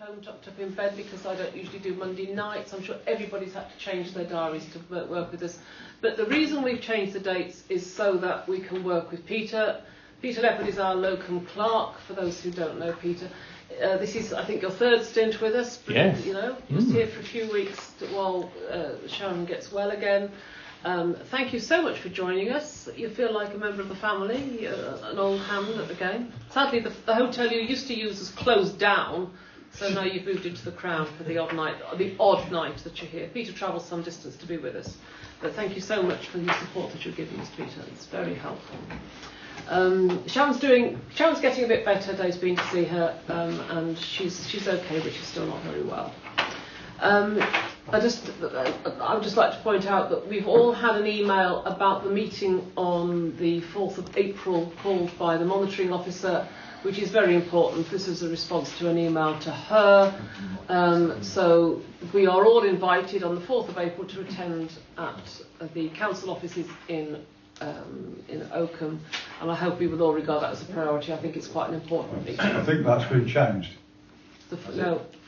home, tucked up in bed, because I don't usually do Monday nights. I'm sure everybody's had to change their diaries to work with us. But the reason we've changed the dates is so that we can work with Peter. Peter Leopard is our locum clerk, for those who don't know Peter. This is, I think, your third stint with us. Yes. You know, just here for a few weeks while Sharon gets well again. Thank you so much for joining us. You feel like a member of the family, an old hand at the game. Sadly, the hotel you used to use has closed down, so now you've moved into the Crown for the odd night that you're here. Peter travels some distance to be with us, but thank you so much for the support that you're giving us, Peter. It's very helpful. Sharon's getting a bit better. Dave's been to see her, and she's okay, but she's still not very well. I would just like to point out that we've all had an email about the meeting on the 4th of April called by the monitoring officer, which is very important. This is a response to an email to her. So we are all invited on the 4th of April to attend at the council offices in Oakham, and I hope we will all regard that as a priority. I think it's quite an important meeting. I think that's been changed.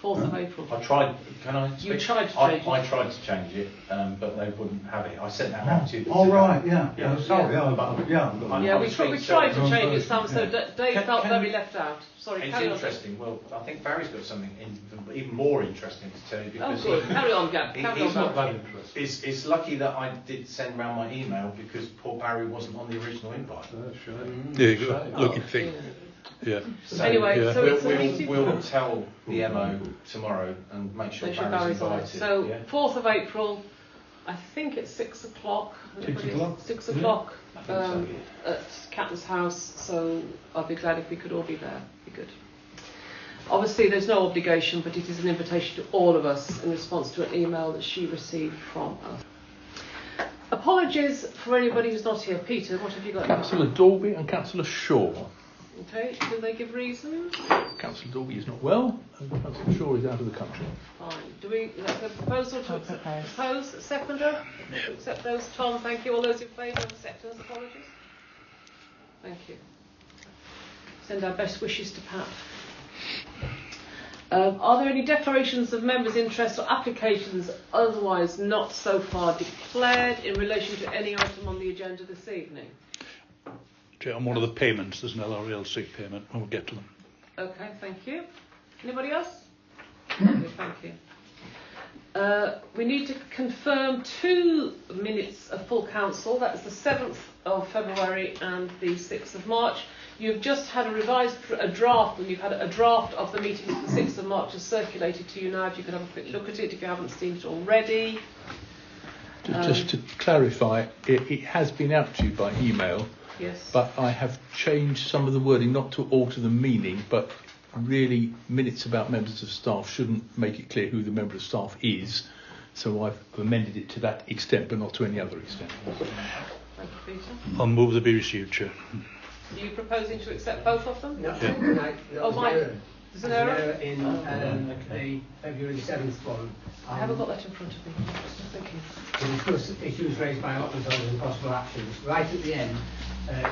4th of April. I tried. Can I? You tried to change it. I tried to change it, but they wouldn't have it. I sent that out to. Oh right, yeah. Sorry, we tried to change it some, so Dave felt very left out. Sorry, it's carry interesting. Well, I think Barry's got something even more interesting to tell you, because carry on, Gab. He's not that interested. It's lucky that I did send round my email, because poor Barry wasn't on the original invite. There you go. Lucky thing. Yeah. So, anyway, so we'll tell the MO tomorrow and make sure Barry's invited. So 4th of April, I think it's 6 o'clock. 6 o'clock. 6 o'clock at Captain's House. So I'll be glad if we could all be there. Be good. Obviously, there's no obligation, but it is an invitation to all of us in response to an email that she received from us. Apologies for anybody who's not here. Peter, what have you got? Councillor Dalby and Councillor Shaw. Okay, do they give reasons? Councillor Dalby is not well, and Councillor Shaw is out of the country. Fine. Is that a proposal to propose? Seconder? To accept those? Tom, thank you. All those in favour of acceptance? Apologies? Thank you. Send our best wishes to Pat. Are there any declarations of members' interest or applications otherwise not so far declared in relation to any item on the agenda this evening? On one of the payments, there's an LRL sick payment, and we'll get to them. Okay, thank you. Anybody else? Okay, thank you. We need to confirm 2 minutes of full council. That is the 7th of February and the 6th of March. You've just had a draft, and you've had a draft of the meeting of the 6th of March is circulated to you now. If you could have a quick look at it, if you haven't seen it already. Just to clarify, it has been out to you by email. Yes. But I have changed some of the wording, not to alter the meaning, but really minutes about members of staff shouldn't make it clear who the member of staff is. So I've amended it to that extent, but not to any other extent. Thank you, Peter. I'll move the be received, Chair. Are you proposing to accept both of them? No. Oh, Mike. There's an error in the February 7th one. I haven't got that in front of me. I'm just thinking. To discuss issues raised by officers and possible actions. Right at the end,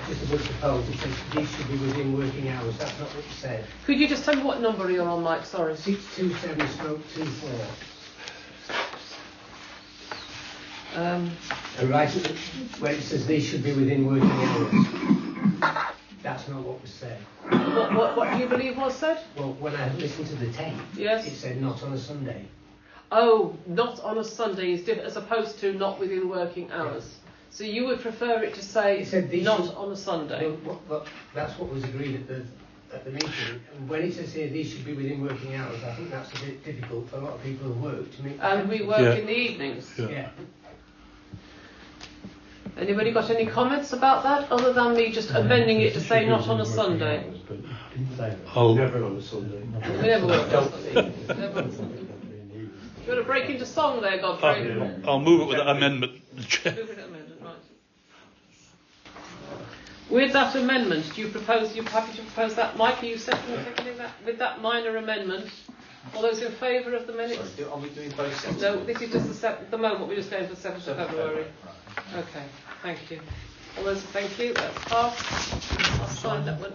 just above the proposed, it says these should be within working hours. That's not what you said. Could you just tell me what number you're on, Mike? Sorry. 627/24. Right at the, where it says these should be within working hours. That's not what was said. What do you believe was said? Well, when I listened to the tape, yes, it said not on a Sunday. Oh, not on a Sunday is different, as opposed to not within working hours. Yes. So you would prefer it to say it said not on a Sunday? Well, that's what was agreed at the meeting. And when it says here these should be within working hours, I think that's a bit difficult for a lot of people who work to make. And we work in the evenings. Yeah. Anybody got any comments about that, other than me just amending it to say not on a Sunday? Never on a Sunday. We never work on Sunday. You want to break into song there, Godfrey? I'll move it with that amendment, Chair. Move it amendment, right. With that amendment, you're happy to propose that? Mike, are you seconding that? With that minor amendment, all those in favour of the minutes? Sorry, are we doing both sets? No, this is just the moment, we're just going for the 7th of February. Okay, thank you. All those, thank you. That's passed. I'll sign that one.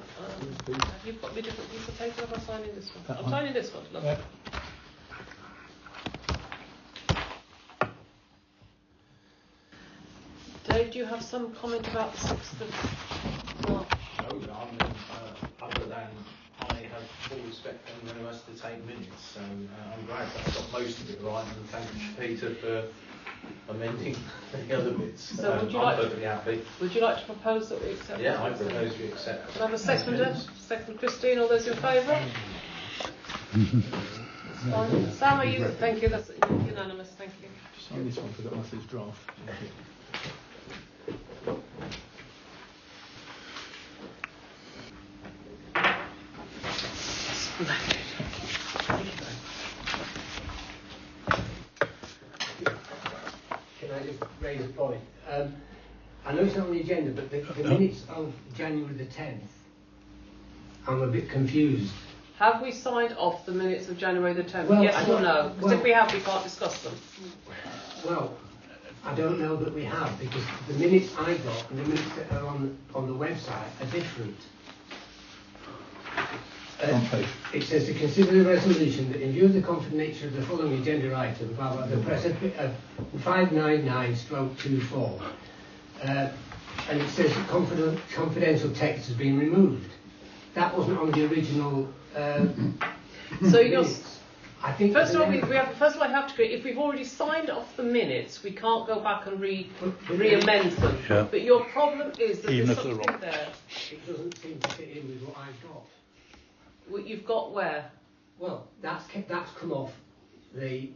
Have you got me a different piece of paper? Am I signing this one? I'm signing this one. Look. Yeah. Dave, do you have some comment about the 6th of March? No, I mean, other than I have full respect for anyone who has to take minutes, so I'm glad that I got most of it right, and thank you, Peter, for amending the other bits. So would you I'm like perfectly happy. Would you like to propose that we accept? Yeah, I that? propose we accept. Can I have a seconder? Second, Christine. All those in favour? Fine. Sam, are you? Thank you. That's unanimous. Thank you. Sign this one, forgot my first draft. Can I just raise a point? I know it's not on the agenda, but the minutes of January the 10th, I'm a bit confused. Have we signed off the minutes of January the 10th? Well, Yes or no? Because well- if we have, we can't discuss them. Well, I don't know that we have, because the minutes I got and the minutes that are on the website are different. On page. It says to consider the resolution that in view of the confident nature of the following agenda item, blah, blah, the press of 599/24, and it says that confidential text has been removed. That wasn't on the original So you're. minutes. I think First of all, there's an first of all, I have to agree. If we've already signed off the minutes, we can't go back and re-amend them. Yeah. But your problem is that Even there's if they're something wrong. there. It doesn't seem to fit in with what I've got. What you've got where? Well, that's come off the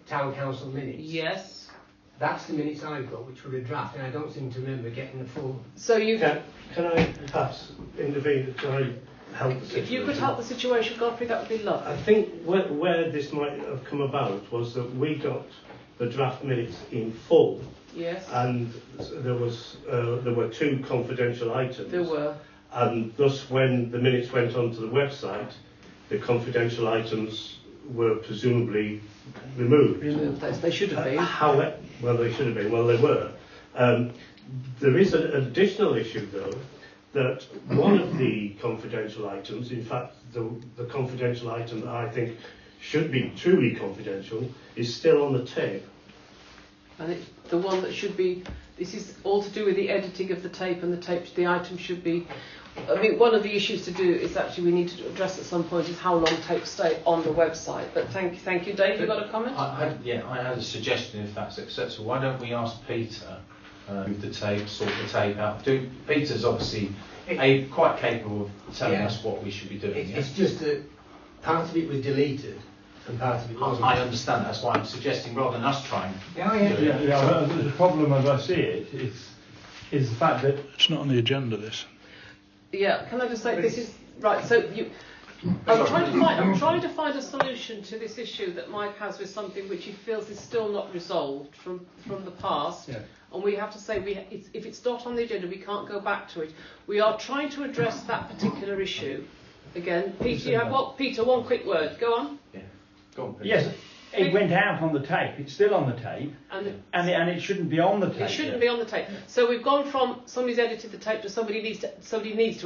town council minutes. Yes. That's the minutes I've got, which were a draft, and I don't seem to remember getting the full. So you. Can I perhaps intervene? Can I help the situation? If you could help the situation, Godfrey, that would be lovely. I think where this might have come about was that we got the draft minutes in full, Yes. and there were two confidential items. There were. And thus, when the minutes went onto the website, the confidential items were presumably removed. They should have been. Well, they should have been. Well, they were. There is an additional issue, though, that one of the confidential items, in fact, the confidential item that I think should be truly confidential, is still on the tape. And it's the one that should be. This is all to do with the editing of the tape, and the item should be. I mean, one of the issues to do is actually we need to address at some point is how long tapes stay on the website. But thank you, Dave. You got a comment? I had a suggestion, if that's acceptable. Why don't we ask Peter move the tape, sort the tape out? Peter's obviously quite capable of telling us what we should be doing. It's just that part of it was deleted and part of it wasn't. I understand that. That's why I'm suggesting rather than us trying. Well, the problem as I see it is the fact that It's not on the agenda, this. Yeah. Can I just say this is right? So I'm trying to find a solution to this issue that Mike has with something which he feels is still not resolved from the past. Yeah. And we have to say if it's not on the agenda, we can't go back to it. We are trying to address that particular issue. Again, Peter, you have what? Peter, one quick word. Go on. Yeah. Go on, Peter. Yes, it went out on the tape. It's still on the tape, and it shouldn't be on the tape. It shouldn't be on the tape. So we've gone from somebody's edited the tape to somebody needs to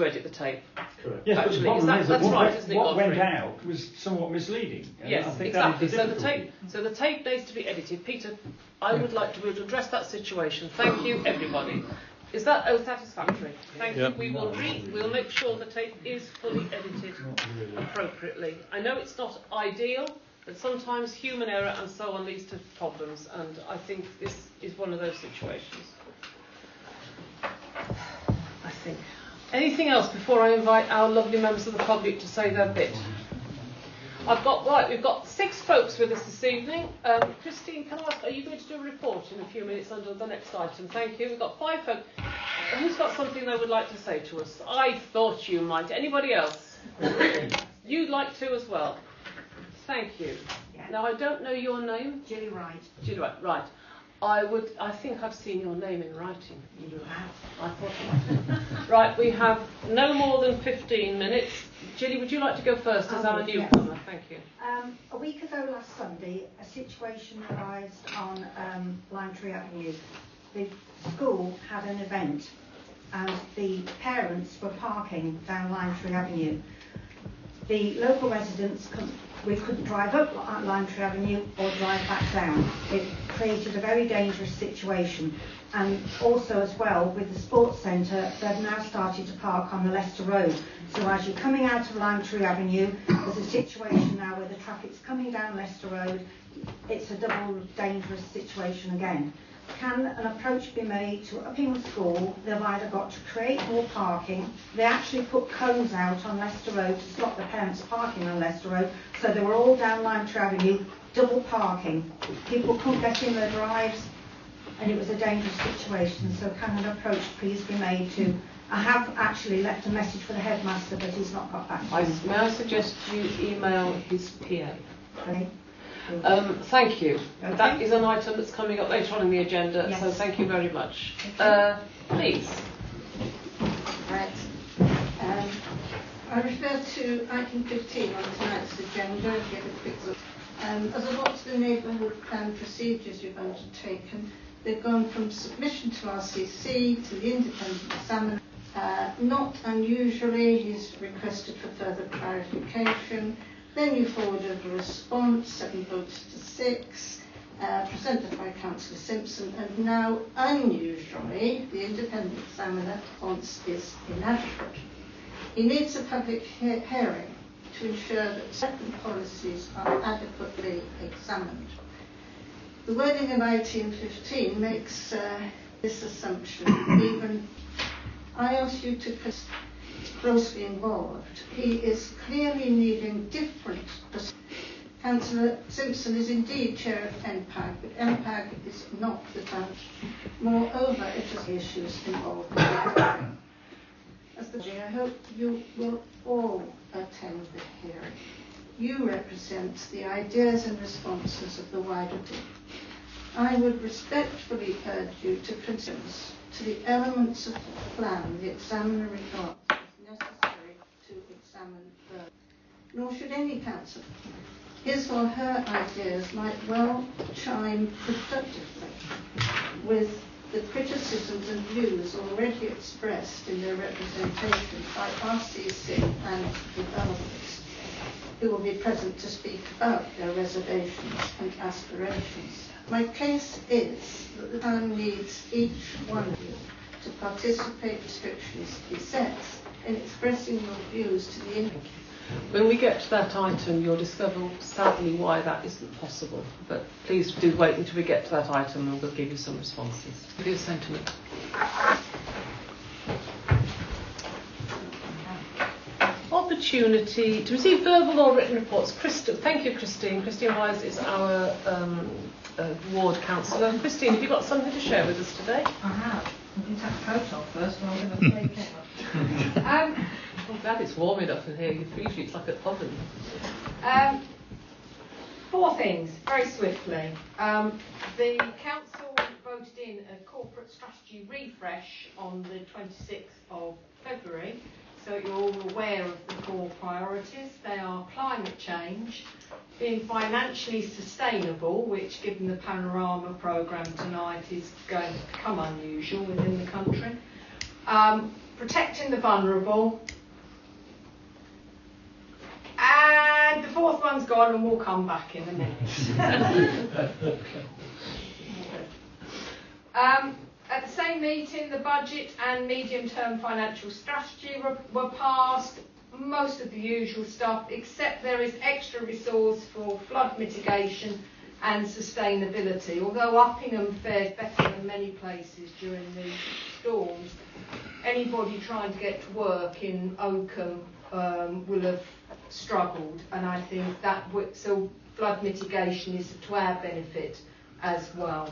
edit the tape. correct. Yes, Actually, but the problem is that that's right, isn't it, what went Godfrey? out was somewhat misleading. And Yes, I think exactly. That is the So the tape needs to be edited. Peter, I would like to address that situation. Thank you, everybody. Is that satisfactory? Thank you. We'll make sure the tape is fully edited appropriately. I know it's not ideal, but sometimes human error and so on leads to problems, and I think this is one of those situations. I think. Anything else before I invite our lovely members of the public to say their bit? We've got 6 folks with us this evening. Christine, can I ask, are you going to do a report in a few minutes under the next item? Thank you. We've got 5 folks. Who's got something they would like to say to us? I thought you might. Anybody else? You'd like to as well. Thank you. Yeah. Now, I don't know your name. Jilly Wright. Julie Wright. Right. I think I've seen your name in writing. You have. I thought. Right, we have no more than 15 minutes. Gilly, would you like to go first as our newcomer? Yes. Thank you. A week ago last Sunday, a situation arose on Lime Tree Avenue. The school had an event and the parents were parking down Lime Tree Avenue. The local residents, we couldn't drive up Lime Tree Avenue or drive back down. It created a very dangerous situation. And also as well, with the sports centre, they've now started to park on the Leicester Road. So as you're coming out of Lime Tree Avenue, there's a situation now where the traffic's coming down Leicester Road. It's a double dangerous situation again. Can an approach be made to Upping School? They've either got to create more parking. They actually put cones out on Leicester Road to stop the parents parking on Leicester Road. So they were all down Lime Tree Avenue, double parking. People couldn't get in their drives, and it was a dangerous situation. So can an approach please be made to... I have actually left a message for the headmaster, but he's not got back to me. May I suggest you email his PA? Okay. Thank you. Okay. That is an item that's coming up later on in the agenda, Yes. so thank you very much. Please. Right. I refer to item 15 on tonight's agenda and give a quick look. As I watch the neighbourhood plan procedures you've undertaken, they've gone from submission to RCC to the independent examiner. Not unusually, he's requested for further clarification. Then you forwarded a response, 7 votes to 6, presented by Councillor Simpson, and now, unusually, the independent examiner response is inadequate. He needs a public hearing to ensure that certain policies are adequately examined. The wording of item 15 makes this assumption. Even I ask you to closely involved. He is clearly needing different. Councillor Simpson is indeed chair of MPAG, but MPAG is not the town. Moreover, it has issues involved. As the chair, I hope you will all attend the hearing. You represent the ideas and responses of the wider team. I would respectfully urge you to consider to the elements of the plan the examiner regards necessary to examine further. Nor should any councillor. His or her ideas might well chime productively with the criticisms and views already expressed in their representation by RCC and developers, who will be present to speak about their reservations and aspirations. My case is that the town needs each one of you to participate restrictions he sets in expressing your views to the individual. When we get to that item, you'll discover sadly why that isn't possible. But please do wait until we get to that item and we'll give you some responses. For your sentiment. Opportunity to receive verbal or written reports. Thank you, Christine. Christine Wise is our ward councillor. Christine, have you got something to share with us today? I have. I'm going to take a photo off first, and I'm going to take it. I'm glad it's warm enough in here. Usually it's like an oven. 4 things, very swiftly. The council voted in a corporate strategy refresh on the 26th of February, so you're all aware of the 4 priorities. They are climate change, being financially sustainable, which given the Panorama programme tonight is going to become unusual within the country, protecting the vulnerable, and the 4th one's gone and we'll come back in a minute. At the same meeting, the budget and medium-term financial strategy were passed. Most of the usual stuff, except there is extra resource for flood mitigation and sustainability. Although Uppingham fared better than many places during the storms, anybody trying to get to work in Oakham will have struggled, and I think that so flood mitigation is to our benefit as well.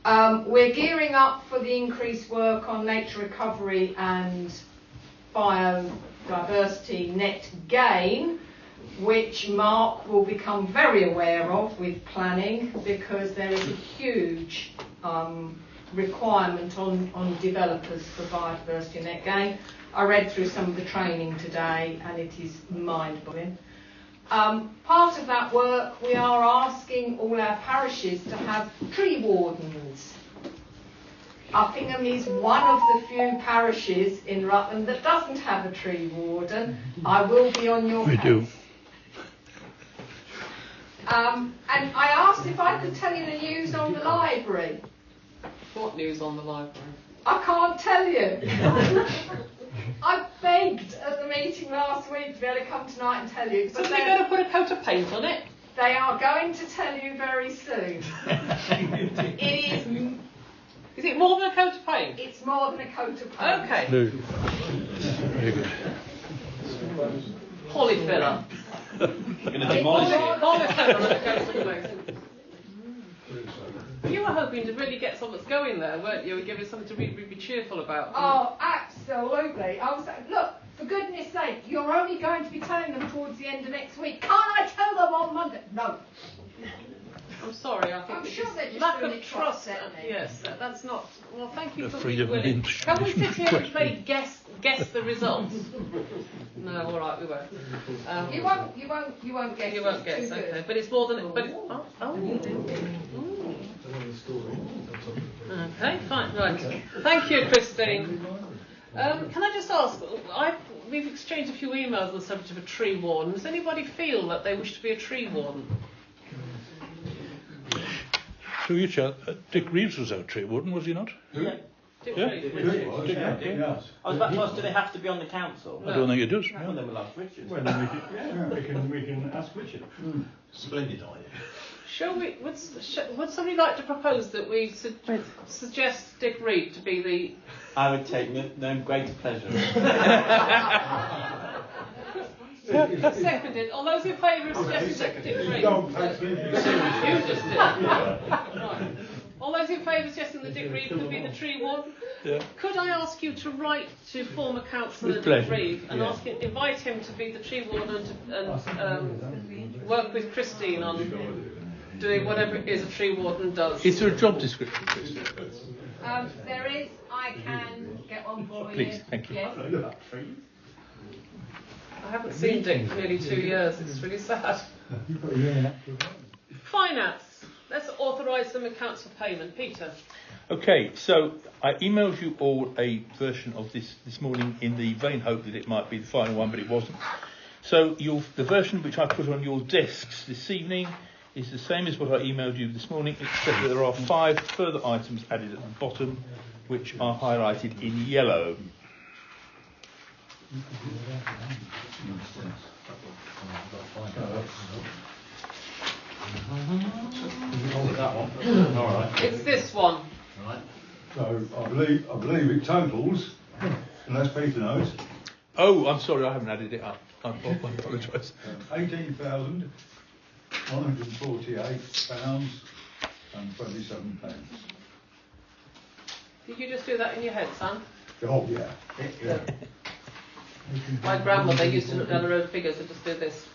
We're gearing up for the increased work on nature recovery and biodiversity net gain, which Mark will become very aware of with planning, because there is a huge requirement on developers for biodiversity net gain. I read through some of the training today and it is mind-blowing. Part of that work, we are asking all our parishes to have tree wardens. Uppingham is one of the few parishes in Rutland that doesn't have a tree warden. I will be on your case. We do. And I asked if I could tell you the news on the library. What news on the library? I can't tell you. I begged at the meeting last week to be able to come tonight and tell you. So they're going to put a coat of paint on it? They are going to tell you very soon. It is. Is it more than a coat of paint? It's more than a coat of paint. Okay. No. Very good. Polyfiller. Going to demolish it. Polyfiller on a coat of paint. You were hoping to really get something that's going there, weren't you? And give us something to really be cheerful about. Oh, absolutely. I was like, look, for goodness sake, you're only going to be telling them towards the end of next week. Can't I tell them on Monday? No. I'm sorry, I think I'm it's sure they're just lack doing of it to trust. upset me. Yes, that's not. Well, thank you The for freedom being of willing. Can we sit information here and play guess the results? No, all right, we won't. You won't guess. You won't It's guess, too okay. good. But it's more than. But Okay, fine, right. Thank you, Christine. Can I just ask? We've exchanged a few emails on the subject of a tree warden. Does anybody feel that they wish to be a tree warden? Through you, Chair, Dick Reeves was our tree warden, was he not? Dick Yeah. Reeves. I was about to ask, do they have to be on the council? I don't think it does. Well, then we'll ask Richard. Well, then we can ask Richard. Splendid idea. Shall we? Would somebody like to propose that we suggest Dick Reed to be the? I would take no greater pleasure. Seconded. All those in favour of suggesting Dick Reed? You just did. Right. All those in favour of suggesting that Dick Reed could be the tree warden? Yeah. Could I ask you to write to former councillor With Dick pleasure. Reed and invite him to be the tree warden and work with Christine on doing whatever it is a tree warden does? Is there a job description, Christine? There is. I can get one for you. Please, thank you. Yes. I haven't seen Dick for nearly 2 years. It's really sad. Finance. Let's authorise some accounts for payment. Peter. Okay, so I emailed you all a version of this morning in the vain hope that it might be the final one, but it wasn't. So the version which I put on your desks this evening is the same as what I emailed you this morning, except that there are 5 further items added at the bottom, which are highlighted in yellow. That one. All right. It's this one. Right. So I believe it totals, unless Peter knows, Oh, I'm sorry, I haven't added it up. I apologise. £18,148 and 27 pence. Did you just do that in your head, Sam? Oh yeah. My grandmother used to look down her own figures and just do this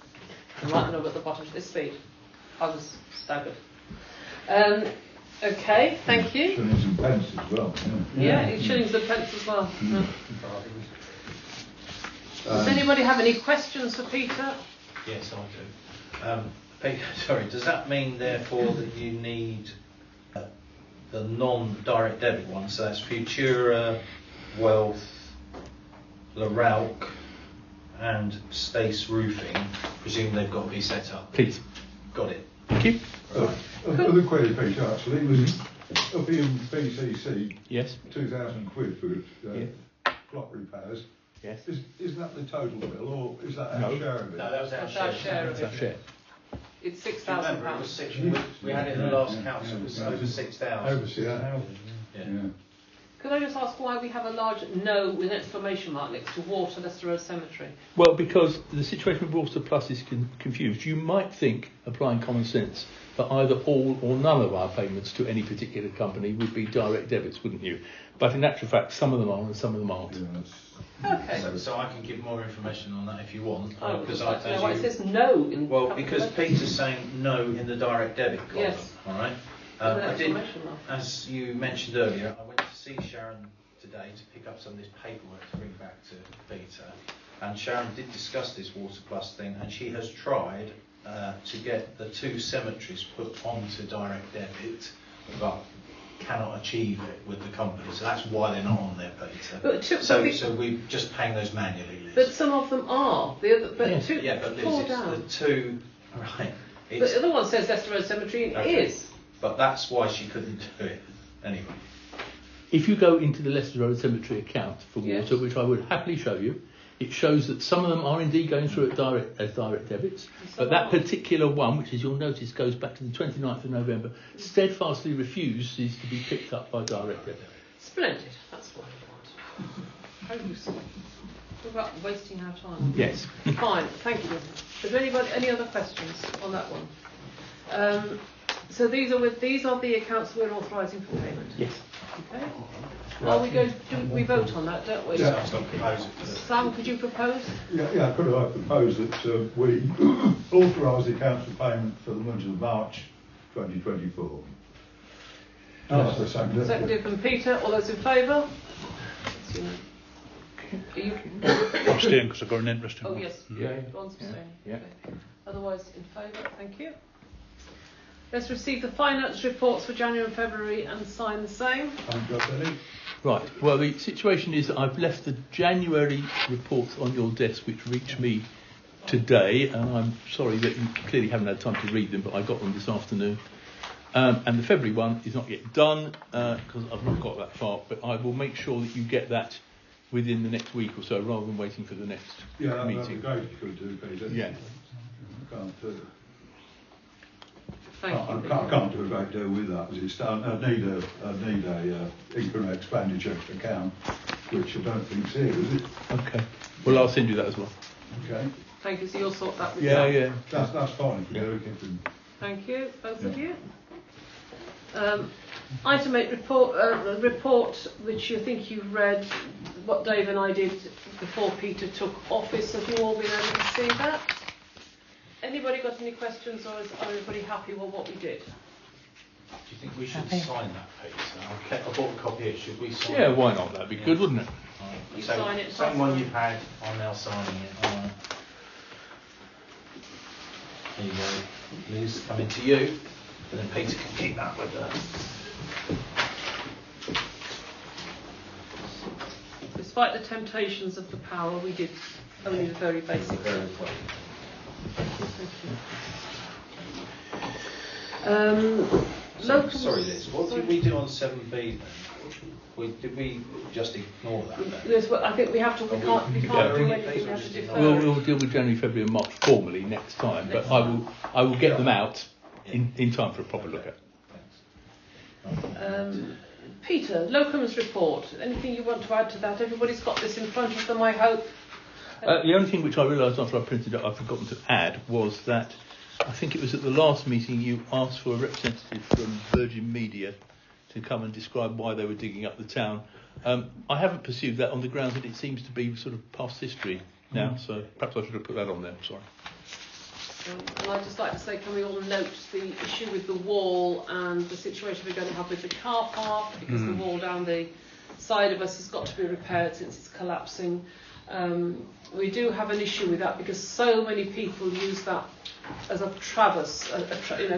and write the number at the bottom at this speed. I was staggered. Okay, thank you. Shillings and pence as well. Yeah, shillings and pence as well. Yeah. Does anybody have any questions for Peter? Yes, I do. Peter, sorry, does that mean therefore that you need the non-direct debit one? So that's Futura, Wealth, LaRouque and Stace Roofing. Presume they've got to be set up. Please. Got it. Thank you. Another query, Peter, actually, was up in BCC, Yes. 2,000 quid for clock repairs. Yes. Is that the total bill, or is that our No. share of it? No, that was our That's our share of That's our share. It's Do you remember, it was £6,000. six, we had it in the last council, it was over 6,000. Over 6,000. Yeah. Could I just ask why we have a large no with an exclamation mark next to Water Leicester Road Cemetery? Well, because the situation with Water Plus is confused. You might think, applying common sense, that either all or none of our payments to any particular company would be direct debits, wouldn't you? But in actual fact, some of them are and some of them aren't. Okay. So I can give more information on that if you want. Oh, because I'd like to know why it says no in well, capital because letters. Peter's saying no in the direct debit column. Yes. All right. With an I did, exclamation mark. as you mentioned earlier, I went to see Sharon today to pick up some of this paperwork to bring back to Peter, and Sharon did discuss this Water Plus thing, and she has tried to get the 2 cemeteries put onto direct debit, but cannot achieve it with the company, so that's why they're not on there, Peter. But So we're just paying those manually, Liz. But some of them are. The other, but Yes. two, Yeah, but Liz, four it's down. the two, right? But It's, the other one says Leicester Road Cemetery, and Okay. it is. but that's why she couldn't do it anyway. If you go into the Leicester Road Cemetery account for water, Yes. which I would happily show you, it shows that some of them are indeed going through as direct debits, but that particular one, which as you'll notice goes back to the 29th of November, steadfastly refuses to be picked up by direct debit. Splendid. That's what I want. How useful. Talk about wasting our time. Yes. Fine. Thank you. Is there any other questions on that one? So these are the accounts we're authorising for payment. Yes. Okay. Are we going to we vote on that, don't we? Yeah. Sam, could you propose? Yeah, could I propose that we authorise the accounts for payment for the month of March 2024? That's the second. Seconded from Peter. All those in favour? Are you? Abstain because I've got an interest in Oh one. yes. Yeah. Ron's abstaining. Yeah. Okay. Otherwise in favour. Thank you. Let's receive the finance reports for January and February and sign the same. Haven't got any. Right. Well, the situation is that I've left the January reports on your desk, which reached me today, and I'm sorry that you clearly haven't had time to read them, but I got them this afternoon. And the February one is not yet done because I've not got that far, but I will make sure that you get that within the next week or so, rather than waiting for the next Yeah, meeting. that'd be great if you could do, Peter. Yeah. I can't do a great deal with that as it stands. I need a income expenditure account, which I don't think's here, is it? Okay. Well, I'll send you that as well. Okay. Thank you. So you'll sort that with Yeah, Sam. yeah. That's fine. If you do it. Thank you, both of you. Item 8 report, the report which you think you've read, what Dave and I did before Peter took office. Have you all been able to see that? Anybody got any questions, or is everybody happy with what we did? Do you think we should sign that, Peter? I bought a copy of it. Should we sign it? Yeah, why not? That'd be good, wouldn't it? Right. You So, sign it, same pass one on. you've had, I'm now signing it. All right. There you go. Liz, coming to you. And then Peter can keep that with her. Despite the temptations of the power, we did only the very basic. Very well. Local. Sorry, Liz. What did we do on 7B then? Did we just ignore that then? Yes, well, I think we have to. We can't do anything. We have to defer. We'll deal with January, February, and March formally next time, but I will get them out in time for a proper look at. Peter, Locum's report. Anything you want to add to that? Everybody's got this in front of them, I hope. The only thing which I realised after I printed it, I've forgotten to add, was that I think it was at the last meeting you asked for a representative from Virgin Media to come and describe why they were digging up the town. I haven't pursued that on the grounds that it seems to be sort of past history now, so perhaps I should have put that on there. Sorry. And I'd just like to say, can we all note the issue with the wall and the situation we're going to have with the car park, because the wall down the side of us has got to be repaired since it's collapsing. We do have an issue with that because so many people use that as a traverse,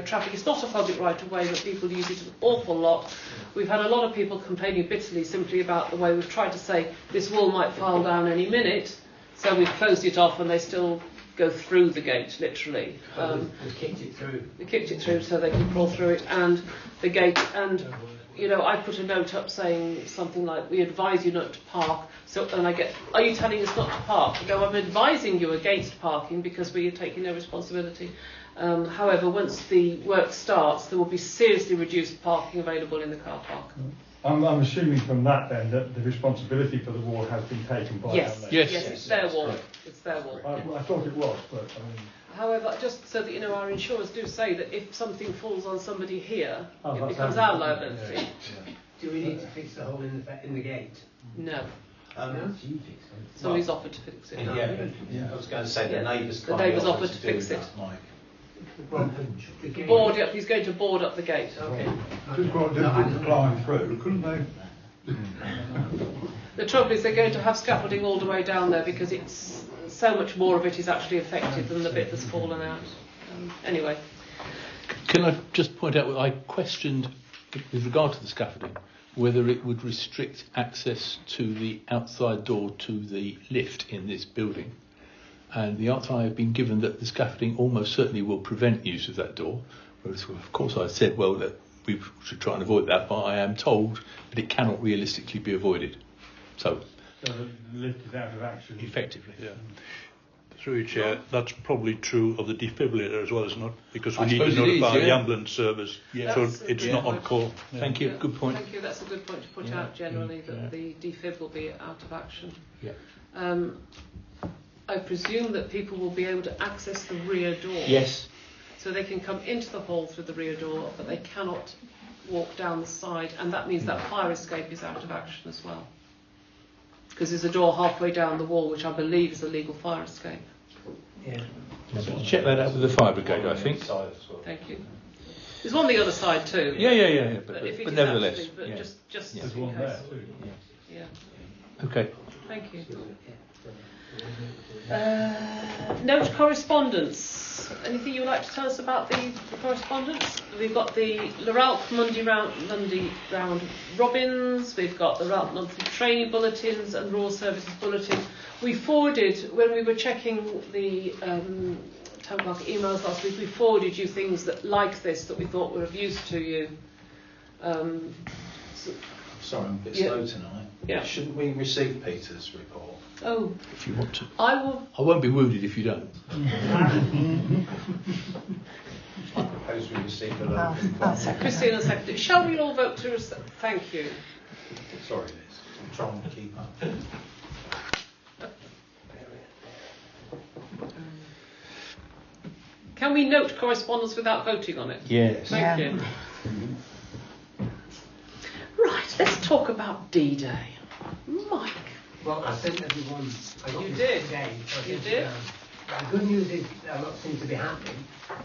traffic. It's not a public right of way, but people use it an awful lot. We've had a lot of people complaining bitterly simply about the way we've tried to say this wall might fall down any minute, so we've closed it off and they still go through the gate, literally. They kicked it through. They kicked it through so they can crawl through it, and the gate, and I put a note up saying something like, we advise you not to park. So, and I get, are you telling us not to park? I go, I'm advising you against parking because we are taking no responsibility. However, once the work starts, there will be seriously reduced parking available in the car park. I'm assuming from that then that the responsibility for the wall has been taken by Yes, them. yes, it's their wall. It's their wall. I thought it was, but I mean... However, just so that you know, our insurers do say that if something falls on somebody here, it that's becomes how- our liability. Yeah. Do we need to fix the hole in the gate? No. No? Somebody's offered to fix it. Yeah, I was going to say the neighbours. The neighbours offered to fix it. The gate. Board up. He's going to board up the gate. Okay. It's quite difficult to climb through, couldn't they? The trouble is they're going to have scaffolding all the way down there because it's so much more of it is actually affected than the bit that's fallen out. Anyway. Can I just point out, I questioned with regard to the scaffolding, whether it would restrict access to the outside door to the lift in this building. And the answer I have been given that the scaffolding almost certainly will prevent use of that door. Whereas, of course, I said, well, that we should try and avoid that, but I am told that it cannot realistically be avoided. So the lift is out of action. Effectively. Yeah. Through you, Chair, that's probably true of the defibrillator as well, isn't it? Because we I need to suppose it is, notify the yeah. ambulance service, Yeah. so That's a it's good not on point. call. Yeah. Thank you. Yeah, Good point. Thank you. That's a good point to put Yeah. out generally, that Yeah. the defib will be out of action. Yeah. I presume that people will be able to access the rear door. Yes. So they can come into the hall through the rear door, but they cannot walk down the side, and that means that fire escape is out of action as well. Because there's a door halfway down the wall, which I believe is a legal fire escape. Yeah. Check that out with the fire brigade, I think. Thank you. There's one on the other side too. Yeah. But if it But is nevertheless, actually, yeah. just Yeah. in There's one case. there too. Yeah. Okay. Thank you. Note correspondence. Anything you would like to tell us about the correspondence? We've got the Leralc Monday round robins. We've got the Leralc monthly training bulletins and Royal Services bulletin. We forwarded, when we were checking the Town Clerk emails last week, we forwarded you things that like this that we thought were of use to you. Sorry, I'm a bit Yeah. slow tonight. Yeah. Shouldn't we receive Peter's report? Oh, If you want to. I will. I won't be wounded if you don't. I propose we receive the I'll local. second Christina seconded. Shall we all vote to thank you? Sorry, Liz. I'm trying to keep up. Can we note correspondence without voting on it? Yes. Thank you. Right, let's talk about D-Day. Mike. Well, I sent everyone. I got You this did. Today, so I You sent it did. down. The good news is a lot seems to be happening.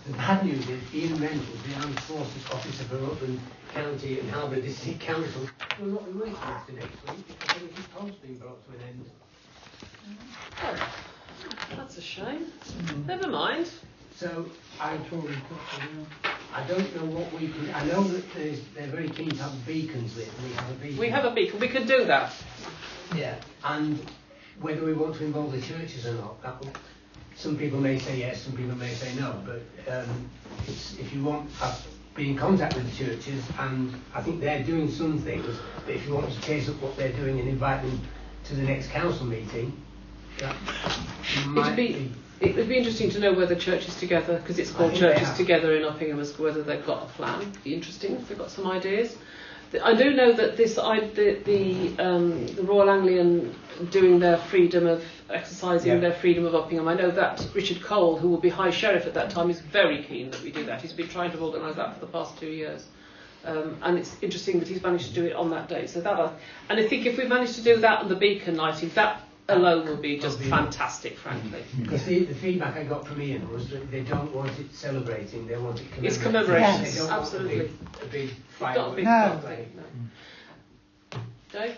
The bad news is Ian Reynolds, the Armed Forces Officer for Rutland County and Harbour District Council, will not be working after next week because there was his post being brought to an end. Oh, that's a shame. Never mind. So I don't know what we can. I know that they're very keen to have beacons lit. And we have a beacon. We have a beacon. We could do that. Yeah, and whether we want to involve the churches or not, some people may say yes, some people may say no, but if you want, I've been in contact with the churches, and I think they're doing some things, but if you want to chase up what they're doing and invite them to the next council meeting, that might be... It would be interesting to know whether Churches Together, because it's called Churches Together in Uppingham, as to whether they've got a plan. It'd be interesting if they've got some ideas. I do know that the Royal Anglian doing their freedom of exercising their freedom of Uppingham. I know that Richard Cole, who will be High Sheriff at that time, is very keen that we do that. He's been trying to organise that for the past 2 years. And it's interesting that he's managed to do it on that day. So and I think if we manage to do that and the beacon lighting, that alone will be just fantastic, frankly. Because the feedback I got from Ian was that they don't want it celebrating, they want it commemorating. It's commemoration, Yes. They don't absolutely. want a big Not a firework. big No. thing, no. Dave?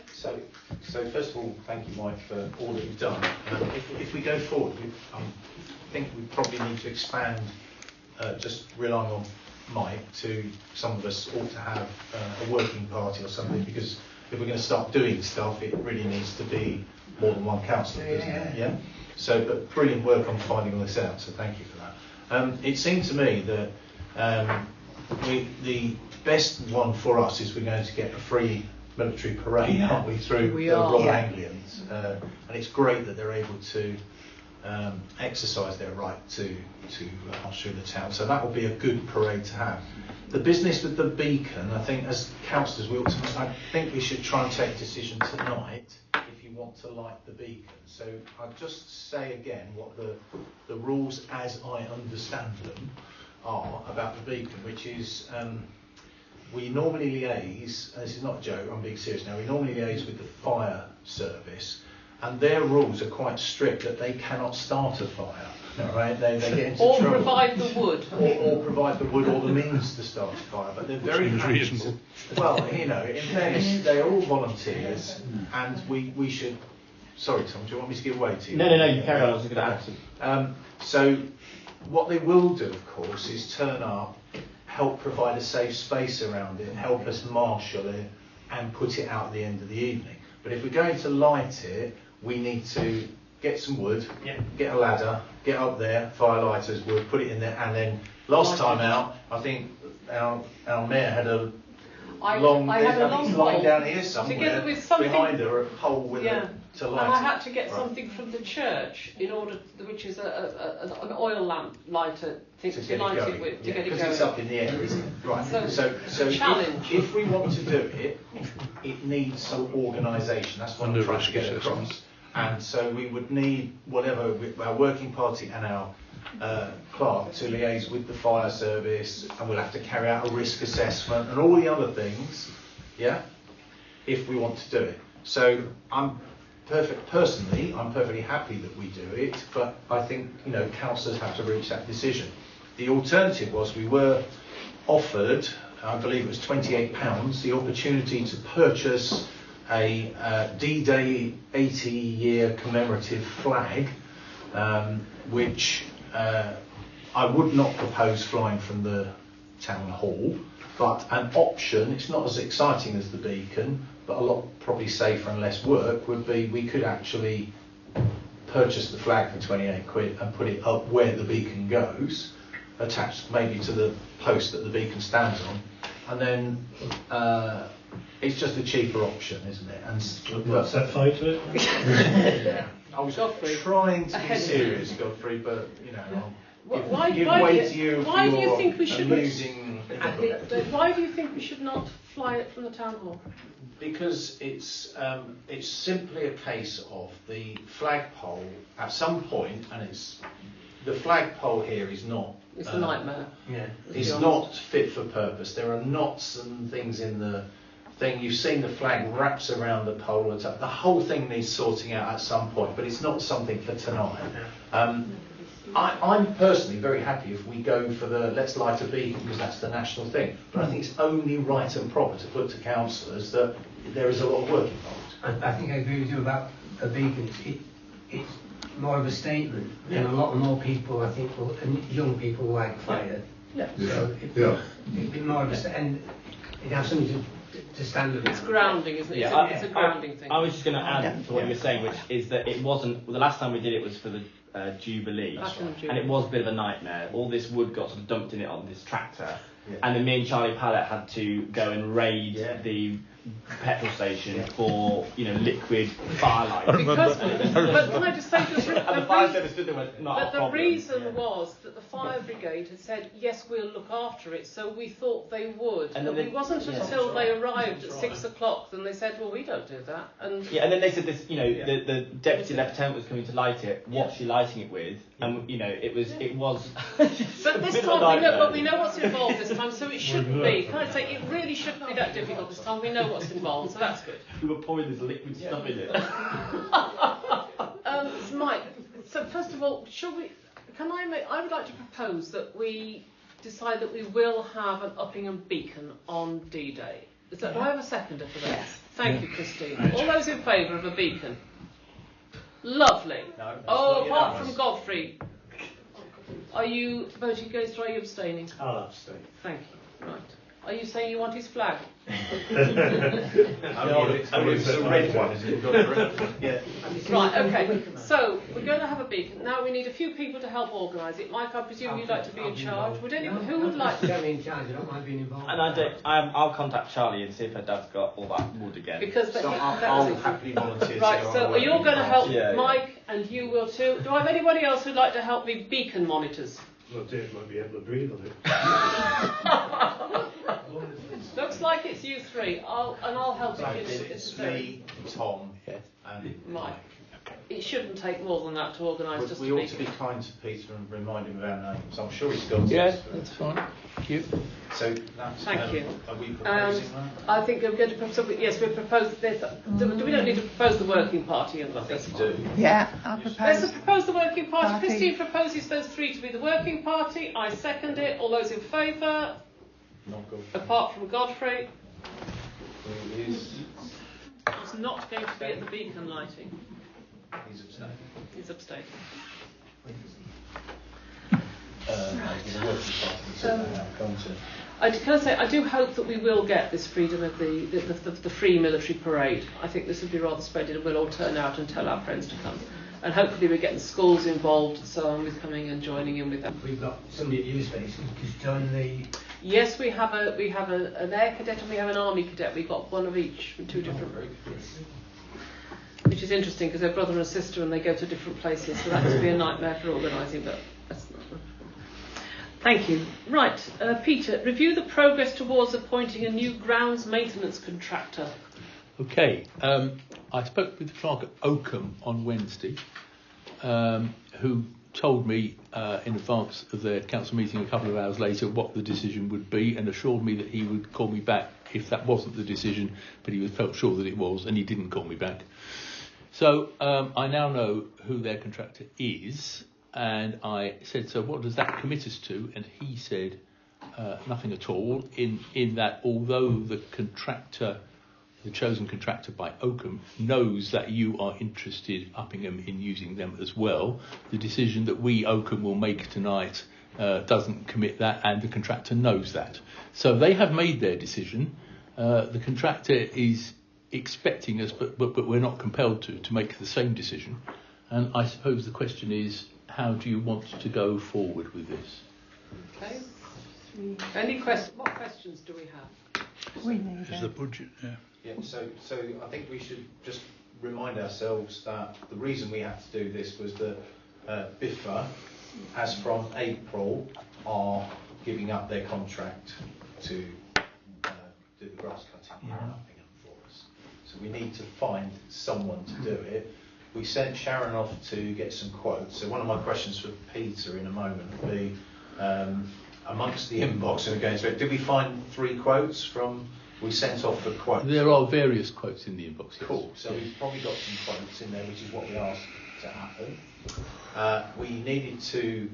So first of all, thank you, Mike, for all that you've done. If we go forward, I think we probably need to expand, just relying on Mike, to some of us ought to have a working party or something, because if we're going to start doing stuff, it really needs to be more than one councillor, doesn't it? Yeah. So, but brilliant work on finding all this out. So, thank you for that. It seemed to me that the best one for us is we're going to get a free military parade, aren't we, through the Royal Anglians? And it's great that they're able to exercise their right to march through the town. So that will be a good parade to have. The business with the beacon, I think, as councillors, I think we should try and take a decision tonight if you want to light the beacon. So I'll just say again what the rules as I understand them are about the beacon, which is we normally liaise, and this is not a joke, I'm being serious now, we normally liaise with the fire service, and their rules are quite strict that they cannot start a fire. Right? They get into or trouble. Provide the wood. Or provide the wood or the means to start a fire. But they're very reasonable. Well, you know, in fairness, they're all volunteers, and we should. Sorry, Tom, do you want me to give way to you? No, you carry on. I was going to ask. So, what they will do, of course, is turn up help provide a safe space around it, help us marshal it and put it out at the end of the evening. But if we're going to light it, we need to get some wood, get a ladder, get up there, firelighters wood, put it in there, and then last time out, I think our mayor had a long line down here somewhere with something, behind her, a pole with to light. And I had to get something from the church in order, which is an oil lamp lighter thing to light it with to get it going. Because it's up in the air, isn't it? Right. So challenge. If we want to do it, it needs some organisation. That's what I'm trying to get across. And so we would need whatever our working party and our clerk to liaise with the fire service, and we'll have to carry out a risk assessment and all the other things, if we want to do it. So I'm perfectly happy that we do it, but I think councillors have to reach that decision. The alternative was we were offered, I believe it was £28, the opportunity to purchase a D-Day 80-year commemorative flag, which I would not propose flying from the town hall, but an option, it's not as exciting as the beacon, but a lot probably safer and less work, would be we could actually purchase the flag for 28 quid and put it up where the beacon goes, attached maybe to the post that the beacon stands on, and then it's just a cheaper option, isn't it? And what's that fight to it? Yeah. I was trying to be serious, Godfrey, but I'll give way to you for your amusing. Why do you think we should not fly it from the town hall? Because it's simply a case of the flagpole at some point, and the flagpole here is not. It's a nightmare. Yeah, it's not fit for purpose. There are knots and things in the thing. You've seen the flag wraps around the pole. The whole thing needs sorting out at some point, but it's not something for tonight. I'm personally very happy if we go for the let's light a beacon because that's the national thing. But I think it's only right and proper to put to councillors that there is a lot of work involved. I think I agree with you about a beacon. It's more of a statement, and a lot more people, I think, and young people like fire. So it'd be more of a and it'd have something to stand up. It's grounding, isn't it? It's a grounding thing. I was just going to add to what you were saying, which is that it wasn't. Well, the last time we did it was for the Jubilee, and it was a bit of a nightmare. All this wood got sort of dumped in it on this tractor, and then me and Charlie Pallett had to go and raid the petrol station for liquid firelight. But can I just say the reason was that the fire brigade had said yes, we'll look after it, so we thought they would. And it wasn't until they arrived at 6 o'clock then they said, well, we don't do that. And then they said this, the deputy lieutenant was coming to light it. What's she lighting it with? And it was. But this time we know what's involved this time, so it shouldn't be. Can I say it really shouldn't be that difficult this time? We know what's involved, so that's good. We were pouring this liquid stuff in it. Mike, so first of all, I would like to propose that we decide that we will have an Uppingham beacon on D-Day. Do I have a seconder for that? Yes. Thank you, Christine. All those in favour of a beacon? Lovely. No, apart from Godfrey. Are you voting against or are you abstaining? I'll abstain. Thank you. Right. Are you saying you want his flag? Only it's a red one, is it? Yeah. Right, okay. So, we're going to have a beacon. Now we need a few people to help organise it. Mike, I presume you'd like to be in charge. Would anyone, who would like to be in charge? I don't mind being involved. And I'll contact Charlie and see if her dad's got all that wood again. Because I'll happily volunteer. Right, so you're going to help Mike and you will too. Do I have anybody else who'd like to help me beacon monitors? Well, Dave might be able to breathe on it. Looks like it's you three. I'll help you. It's me, Tom, and Mike. It shouldn't take more than that to organise just we ought to be kind to Peter and remind him of our names. I'm sure he's got Yes, that's fine. Thank you. So that's, thank you. Are we proposing that? I think we're going to propose. Yes, we propose this. We don't need to propose the working party. I think we do. Yeah, I'll propose. Let's propose the working party. Christine proposes those three to be the working party. I second it. All those in favour? Apart from Godfrey. He's not going to be at the beacon lighting. He's abstaining. He's abstaining. the work department come to. Can I say, I do hope that we will get this freedom of the free military parade. I think this would be rather splendid, and we'll all turn out and tell our friends to come. And hopefully we're getting schools involved and so on with coming and joining in with them. We've got somebody at U-Space who's joined the... Yes, we have an air cadet and we have an army cadet. We've got one of each from two different groups. Which is interesting because they're brother and sister and they go to different places, so that must be a nightmare for organising, but that's not... Thank you. Right, Peter, review the progress towards appointing a new grounds maintenance contractor. Okay, I spoke with the clerk at Oakham on Wednesday, who told me in advance of their council meeting a couple of hours later what the decision would be, and assured me that he would call me back if that wasn't the decision, but he felt sure that it was, and he didn't call me back. So I now know who their contractor is, and I said, so what does that commit us to? And he said nothing at all, in that although the chosen contractor by Oakham knows that you are interested, Uppingham, in using them as well, the decision that we, Oakham, will make tonight doesn't commit that, and the contractor knows that. So they have made their decision. The contractor is expecting us, but we're not compelled to make the same decision. And I suppose the question is, how do you want to go forward with this? Okay. What questions do we have? Is the budget, yeah. Yeah, so I think we should just remind ourselves that the reason we had to do this was that BIFA, as from April, are giving up their contract to do the grass cutting here in Uppingham for us. So we need to find someone to do it. We sent Sharon off to get some quotes. So one of my questions for Peter in a moment would be, amongst the inbox, and again, so did we find 3 quotes from... We sent off the quotes. There are various quotes in the inbox. Yes. Cool. So we've probably got some quotes in there, which is what we asked to happen. We needed to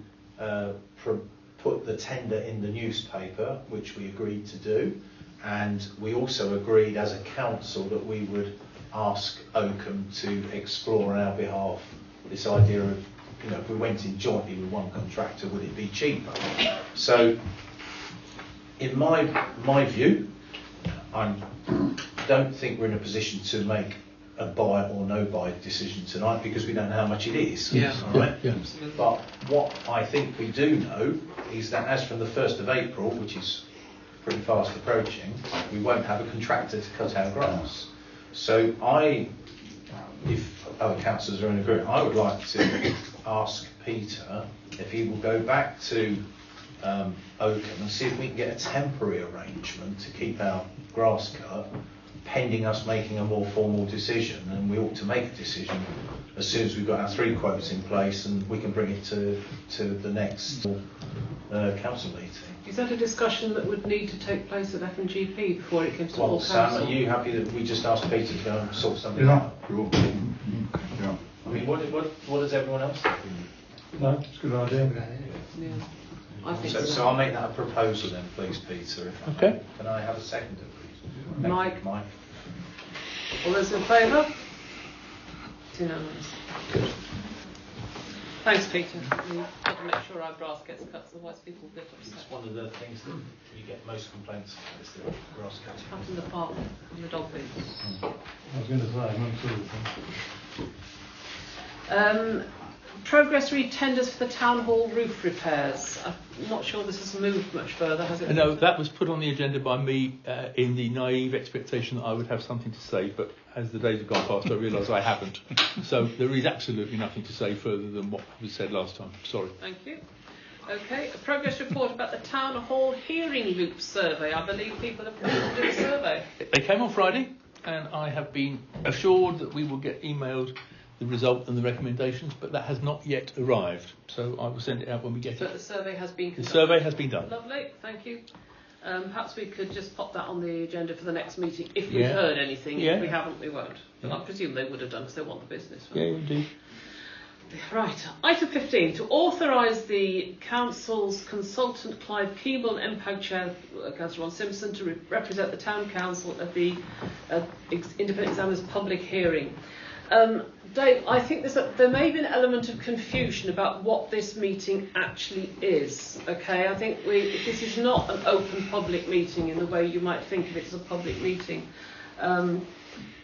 put the tender in the newspaper, which we agreed to do, and we also agreed as a council that we would ask Oakham to explore on our behalf this idea of, if we went in jointly with one contractor, would it be cheaper? So, in my view, I don't think we're in a position to make a buy or no buy decision tonight because we don't know how much it is. Yeah. All right? Yeah. But what I think we do know is that as from the 1st of April, which is pretty fast approaching, we won't have a contractor to cut our grass. So if other councillors are in agreement, I would like to ask Peter if he will go back to Oakham and see if we can get a temporary arrangement to keep our grass cut pending us making a more formal decision, and we ought to make a decision as soon as we've got our 3 quotes in place and we can bring it to the next council meeting. Is that a discussion that would need to take place at F&GP before it comes to Well, all Sam, council? are you happy that we just asked Peter to go and sort something out? Yeah. I mean, what does everyone else think? No, it's a good idea. Yeah. I think So I'll make that a proposal then, please, Peter. If I Okay. may. Can I have a seconder, please? Thank Mike. you, Mike. All those in favour? It's unanimous. Good. Thanks, Peter. We've got to make sure our grass gets cut, otherwise people get upset. It's one of the things that you get most complaints about is the grass cutting. Up in the park and the dog feed. I was going to say, I'm not sure. Progress re-tenders for the town hall roof repairs. I'm not sure this has moved much further, has it? No, that was put on the agenda by me in the naive expectation that I would have something to say, but as the days have gone past, I realise I haven't. So there is absolutely nothing to say further than what was said last time. Sorry. Thank you. Okay, a progress report about the town hall hearing loop survey. I believe people have completed the survey. They came on Friday, and I have been assured that we will get emailed the result and the recommendations, but that has not yet arrived. So I will send it out when we get But it. the survey has been conducted. The survey has been done. Lovely, thank you. Perhaps we could just pop that on the agenda for the next meeting if we've Yeah. heard anything. Yeah. If we haven't, we won't. But Yeah. I presume they would have done because they want the business. Yeah, indeed. Right, item 15, to authorise the Council's consultant Clive Keeble and MPAG Chair Councillor Ron Simpson to represent the Town Council at the Independent Examiner's public hearing. Dave, I think there may be an element of confusion about what this meeting actually is. Okay, I think this is not an open public meeting in the way you might think of it as a public meeting.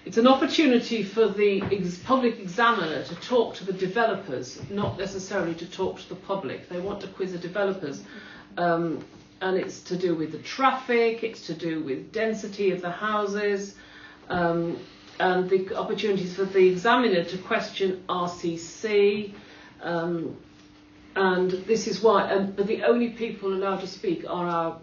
It's an opportunity for the public examiner to talk to the developers, not necessarily to talk to the public. They want to quiz the developers. And it's to do with the traffic, it's to do with density of the houses, and the opportunities for the examiner to question RCC. And this is why, but the only people allowed to speak are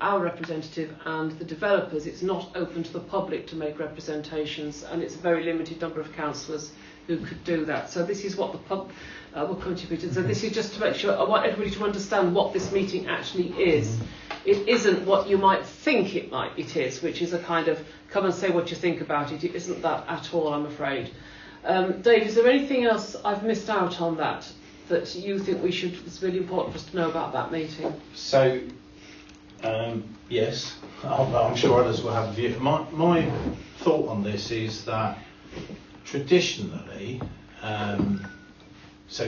our representative and the developers. It's not open to the public to make representations, and it's a very limited number of councillors who could do that. So this is what the pub will contribute. So this is just to make sure, I want everybody to understand what this meeting actually is. It isn't what you might think it is, which is a kind of come and say what you think about it. It isn't that at all, I'm afraid. Dave, is there anything else I've missed out on that you think it's really important for us to know about that meeting? So, yes, I'm sure others will have a view. My thought on this is that traditionally, so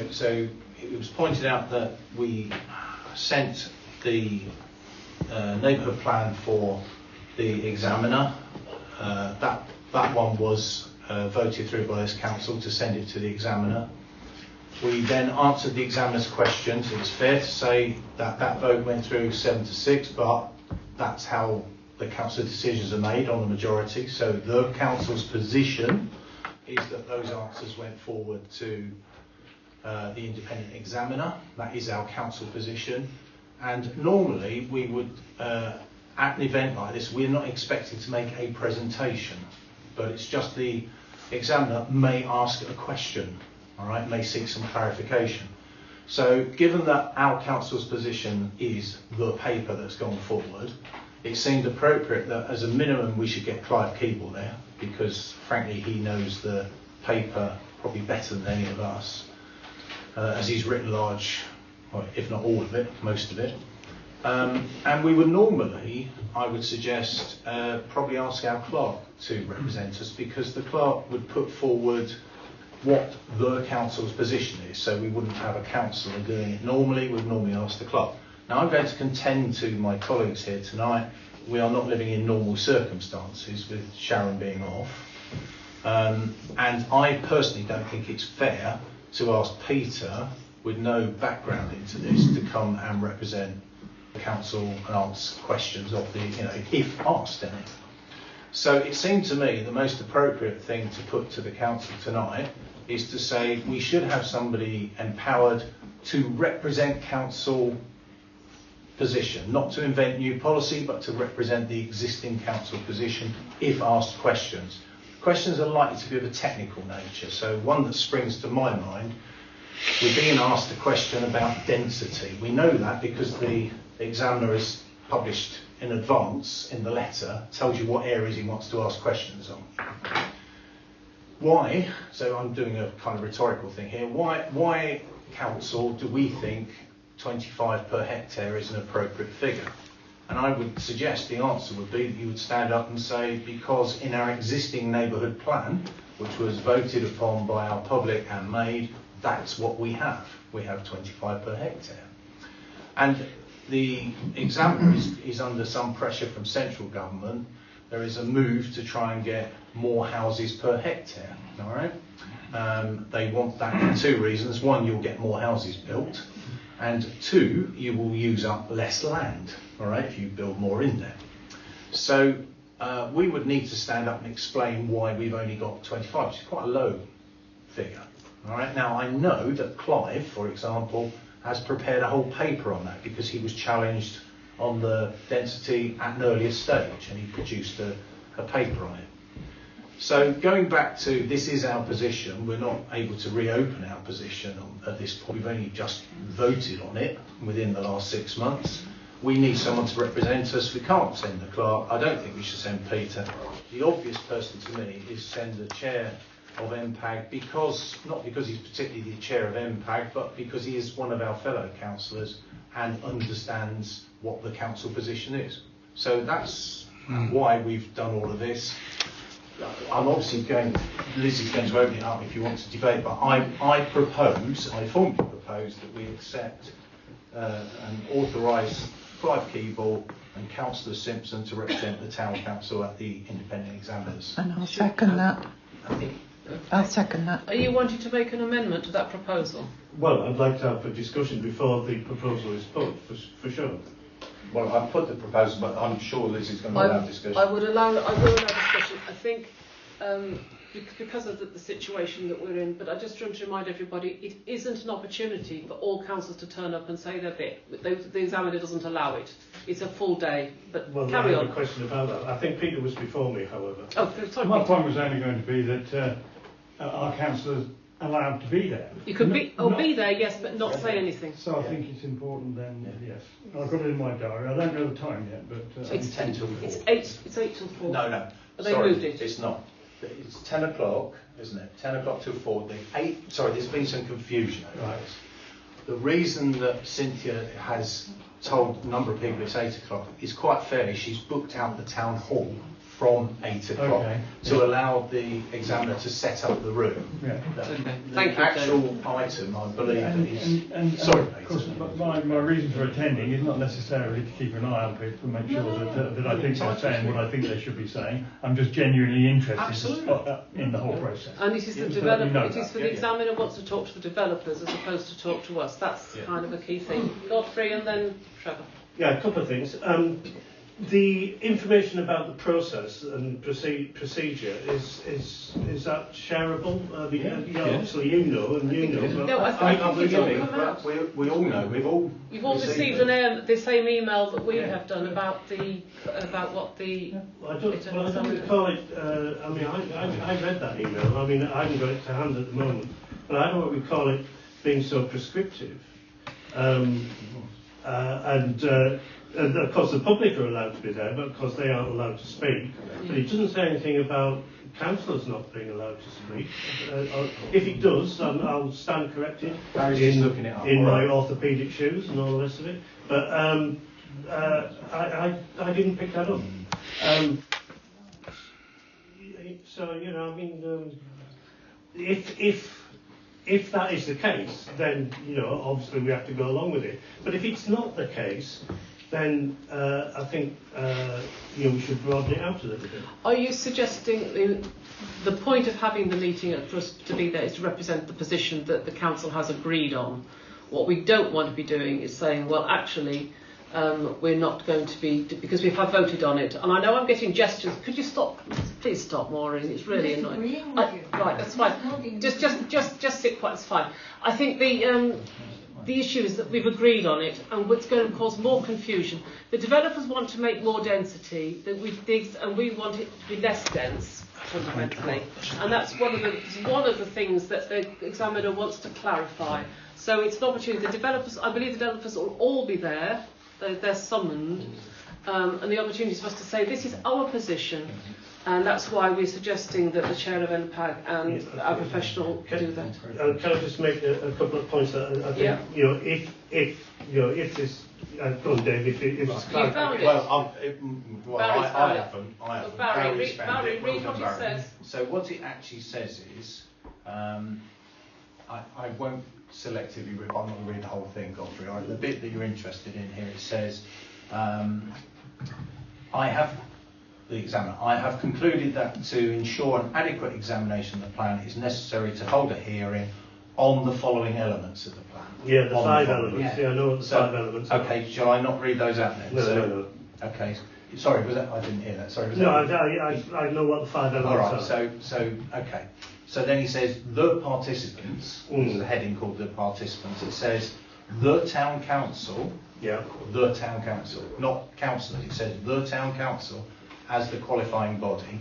it was pointed out that we sent the neighbourhood plan for the examiner. That one was voted through by this council to send it to the examiner. We then answered the examiner's questions. It's fair to say that vote went through 7-6, but that's how the council decisions are made on the majority. So the council's position is that those answers went forward to the independent examiner. That is our council position. And normally we would, at an event like this, we're not expecting to make a presentation, but it's just the examiner may ask a question. All right, may seek some clarification. So given that our council's position is the paper that's gone forward, it seemed appropriate that as a minimum we should get Clive Keeble there, because frankly he knows the paper probably better than any of us, as he's written large, well, if not all of it, most of it. And we would normally, I would suggest, probably ask our clerk to represent us, because the clerk would put forward what the council's position is. So we wouldn't have a councillor doing it normally, we'd normally ask the clerk. Now I'm going to contend to my colleagues here tonight, we are not living in normal circumstances with Sharon being off. And I personally don't think it's fair to ask Peter, with no background into this, to come and represent the council and answer questions of the, if asked any. So it seemed to me the most appropriate thing to put to the council tonight is to say we should have somebody empowered to represent council position, not to invent new policy, but to represent the existing council position if asked questions. Questions are likely to be of a technical nature. So one that springs to my mind, we're being asked a question about density. We know that because the examiner has published in advance in the letter, tells you what areas he wants to ask questions on. Why, so I'm doing a kind of rhetorical thing here, why council do we think 25 per hectare is an appropriate figure? And I would suggest the answer would be that you would stand up and say, because in our existing neighbourhood plan, which was voted upon by our public and made, that's what we have. We have 25 per hectare. And the examiner is under some pressure from central government. There is a move to try and get more houses per hectare, all right? They want that for two reasons. One, you'll get more houses built. And two, you will use up less land, all right, if you build more in there. So we would need to stand up and explain why we've only got 25, which is quite a low figure, all right? Now, I know that Clive, for example, has prepared a whole paper on that because he was challenged on the density at an earlier stage and he produced a paper on it. So going back to this is our position, we're not able to reopen our position at this point. We've only just voted on it within the last 6 months. We need someone to represent us. We can't send the clerk. I don't think we should send Peter. The obvious person to me is send the chair of MPAG, not because he's particularly the chair of MPAG, but because he is one of our fellow councillors and understands what the council position is. So that's why we've done all of this. I'm obviously going, Liz is going to open it up if you want to debate, but I formally propose that we accept and authorise Clive Keeble and Councillor Simpson to represent the Town Council at the independent examiners. And I'll second that. I'll second that. Are you wanting to make an amendment to that proposal? Well, I'd like to have a discussion before the proposal is put, for sure. Well, I've put the proposal, but I'm sure Liz is going to allow discussion. I will allow discussion. I think because of the situation that we're in, but I just want to remind everybody, it isn't an opportunity for all councils to turn up and say their bit. The examiner doesn't allow it. It's a full day, but carry on. I have a question about that. I think Peter was before me, however. Oh, sorry. My point was only going to be that our councillors allowed to be there. You could be there, yes, but not say anything. So I think it's important then, yes. I've got it in my diary. I don't know the time yet, but... it's 10 till 4. It's 8 till 4. No. They moved it. It's not. It's 10 o'clock, isn't it? 10 o'clock till 4. There's been some confusion over this. The reason that Cynthia has told a number of people it's 8 o'clock is quite fairly, she's booked out the town hall from 8 o'clock to allow the examiner to set up the room. Yeah. The actual item, I believe, is... sorry, of course, my reason for attending is not necessarily to keep an eye on people and make sure that I think they're saying what I think they should be saying. I'm just genuinely interested in the whole process. And it is the developer. It is for the examiner wants to talk to the developers as opposed to talk to us. That's kind of a key thing. Godfrey and then Trevor. Yeah, a couple of things. The information about the process and procedure is that shareable? Obviously you know, and you know. No, I think we all know. You've all received the same email that we have done about what the. I don't recall it. I read that email. I mean, I haven't got it to hand at the moment, but I don't recall it being so prescriptive. And of course the public are allowed to be there, but of course they aren't allowed to speak. But it doesn't say anything about councillors not being allowed to speak. If it does, I'll stand corrected in my orthopaedic shoes and all the rest of it. But I didn't pick that up. So, you know, I mean, if that is the case, then, you know, obviously we have to go along with it. But if it's not the case, then I think we should broaden it out a little bit. Are you suggesting the point of having the meeting for us to be there is to represent the position that the council has agreed on? What we don't want to be doing is saying, well, actually, we're not going to be, because we have voted on it. And I know I'm getting gestures. Could you stop? Please stop, Maureen. It's really annoying. Right, that's fine. Just sit quiet. It's fine. I think the issue is that we've agreed on it, and it's going to cause more confusion. The developers want to make more density, and we want it to be less dense, fundamentally. And that's one of the things that the examiner wants to clarify. So it's an opportunity. I believe the developers will all be there. They're summoned, and the opportunity is for us to say this is our position, and that's why we're suggesting that the chair of NPAG and our professional do that. Can I just make a couple of points that I think if this go on, Dave, if it's clarified. I haven't. Barry, read what it says. So what it actually says is, I won't selectively read. I'm not going to read the whole thing, Godfrey. The bit that you're interested in here, it says, I have concluded that to ensure an adequate examination of the plan, it is necessary to hold a hearing on the following elements of the plan. Yeah, the 5 elements. Yeah, I know what the 5 elements are. Okay, shall I not read those out then? No. Okay. Sorry, I didn't hear that. Sorry. I know what the 5 elements are. All right. Okay. So then he says the participants. There's a heading called the participants. It says the town council. Yeah. The town council, not councillors. It says the town council as the qualifying body,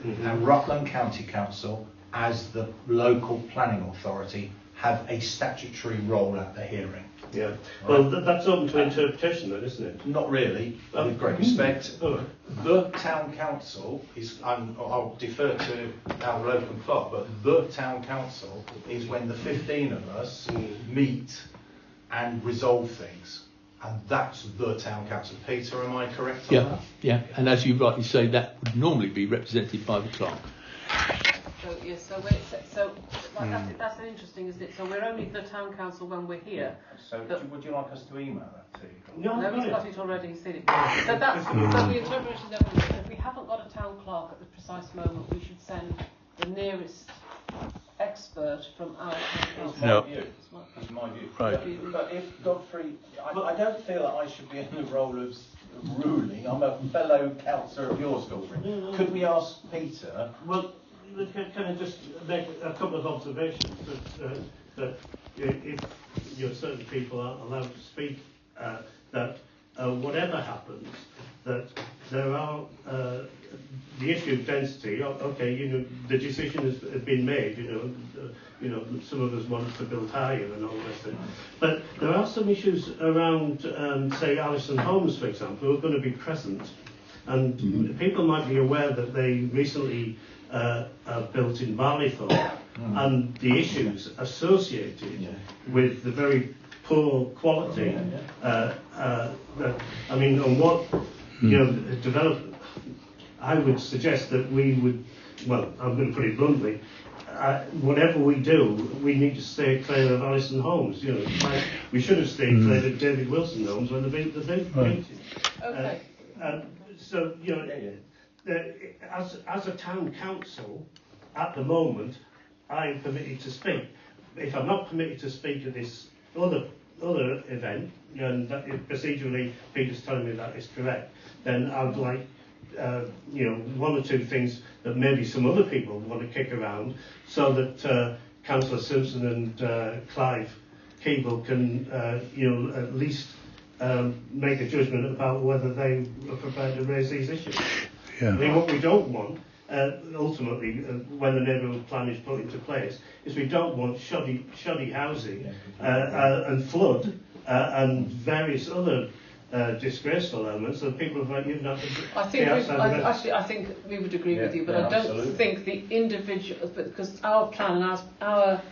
and Rutland County Council as the local planning authority have a statutory role at the hearing. Yeah. Right. Well, that's open to interpretation, then, isn't it? Not really. With great respect. The town council is. I'll defer to our local clerk, but the town council is when the 15 of us meet and resolve things. and that's the town council. Peter, am I correct on Yeah, that? yeah, and as you rightly say, that would normally be represented by the clerk. So yes, that's an interesting, isn't it? So we're only the town council when we're here. So would you like us to email that to you? No, he's got it already. He's seen it. So that's so the interpretation that if we haven't got a town clerk at the precise moment, we should send the nearest expert from our town council. No. That's my view. Right. But if Godfrey, I don't feel that I should be in the role of ruling. I'm a fellow councillor of yours, Godfrey. Could we ask Peter? Well, can I just make a couple of observations that if certain people are allowed to speak, that whatever happens, that there are the issue of density. Okay, the decision has been made. Some of us want to build higher and all this. But there are some issues around, say, Alison Homes, for example, who are going to be present, and people might be aware that they recently built in Barleythorpe, and the issues associated with the very poor quality. On what development, I would suggest that we would. Well, I'm going to put it bluntly. Whatever we do, we need to stay clear of Alison Homes. We should have stayed clear of David Wilson Homes when the painted. Okay. So as a town council, at the moment, I'm permitted to speak. If I'm not permitted to speak at this other event, and that procedurally Peter's telling me that is correct, then I would like one or two things that maybe some other people want to kick around, so that Councillor Simpson and Clive Keeble can at least make a judgment about whether they are prepared to raise these issues. Yeah. I mean, what we don't want, ultimately, when the neighbourhood plan is put into place, is we don't want shoddy housing and flood and various other disgraceful elements that people have even had to I think we would agree with you, but I don't think the individual, because our plan and our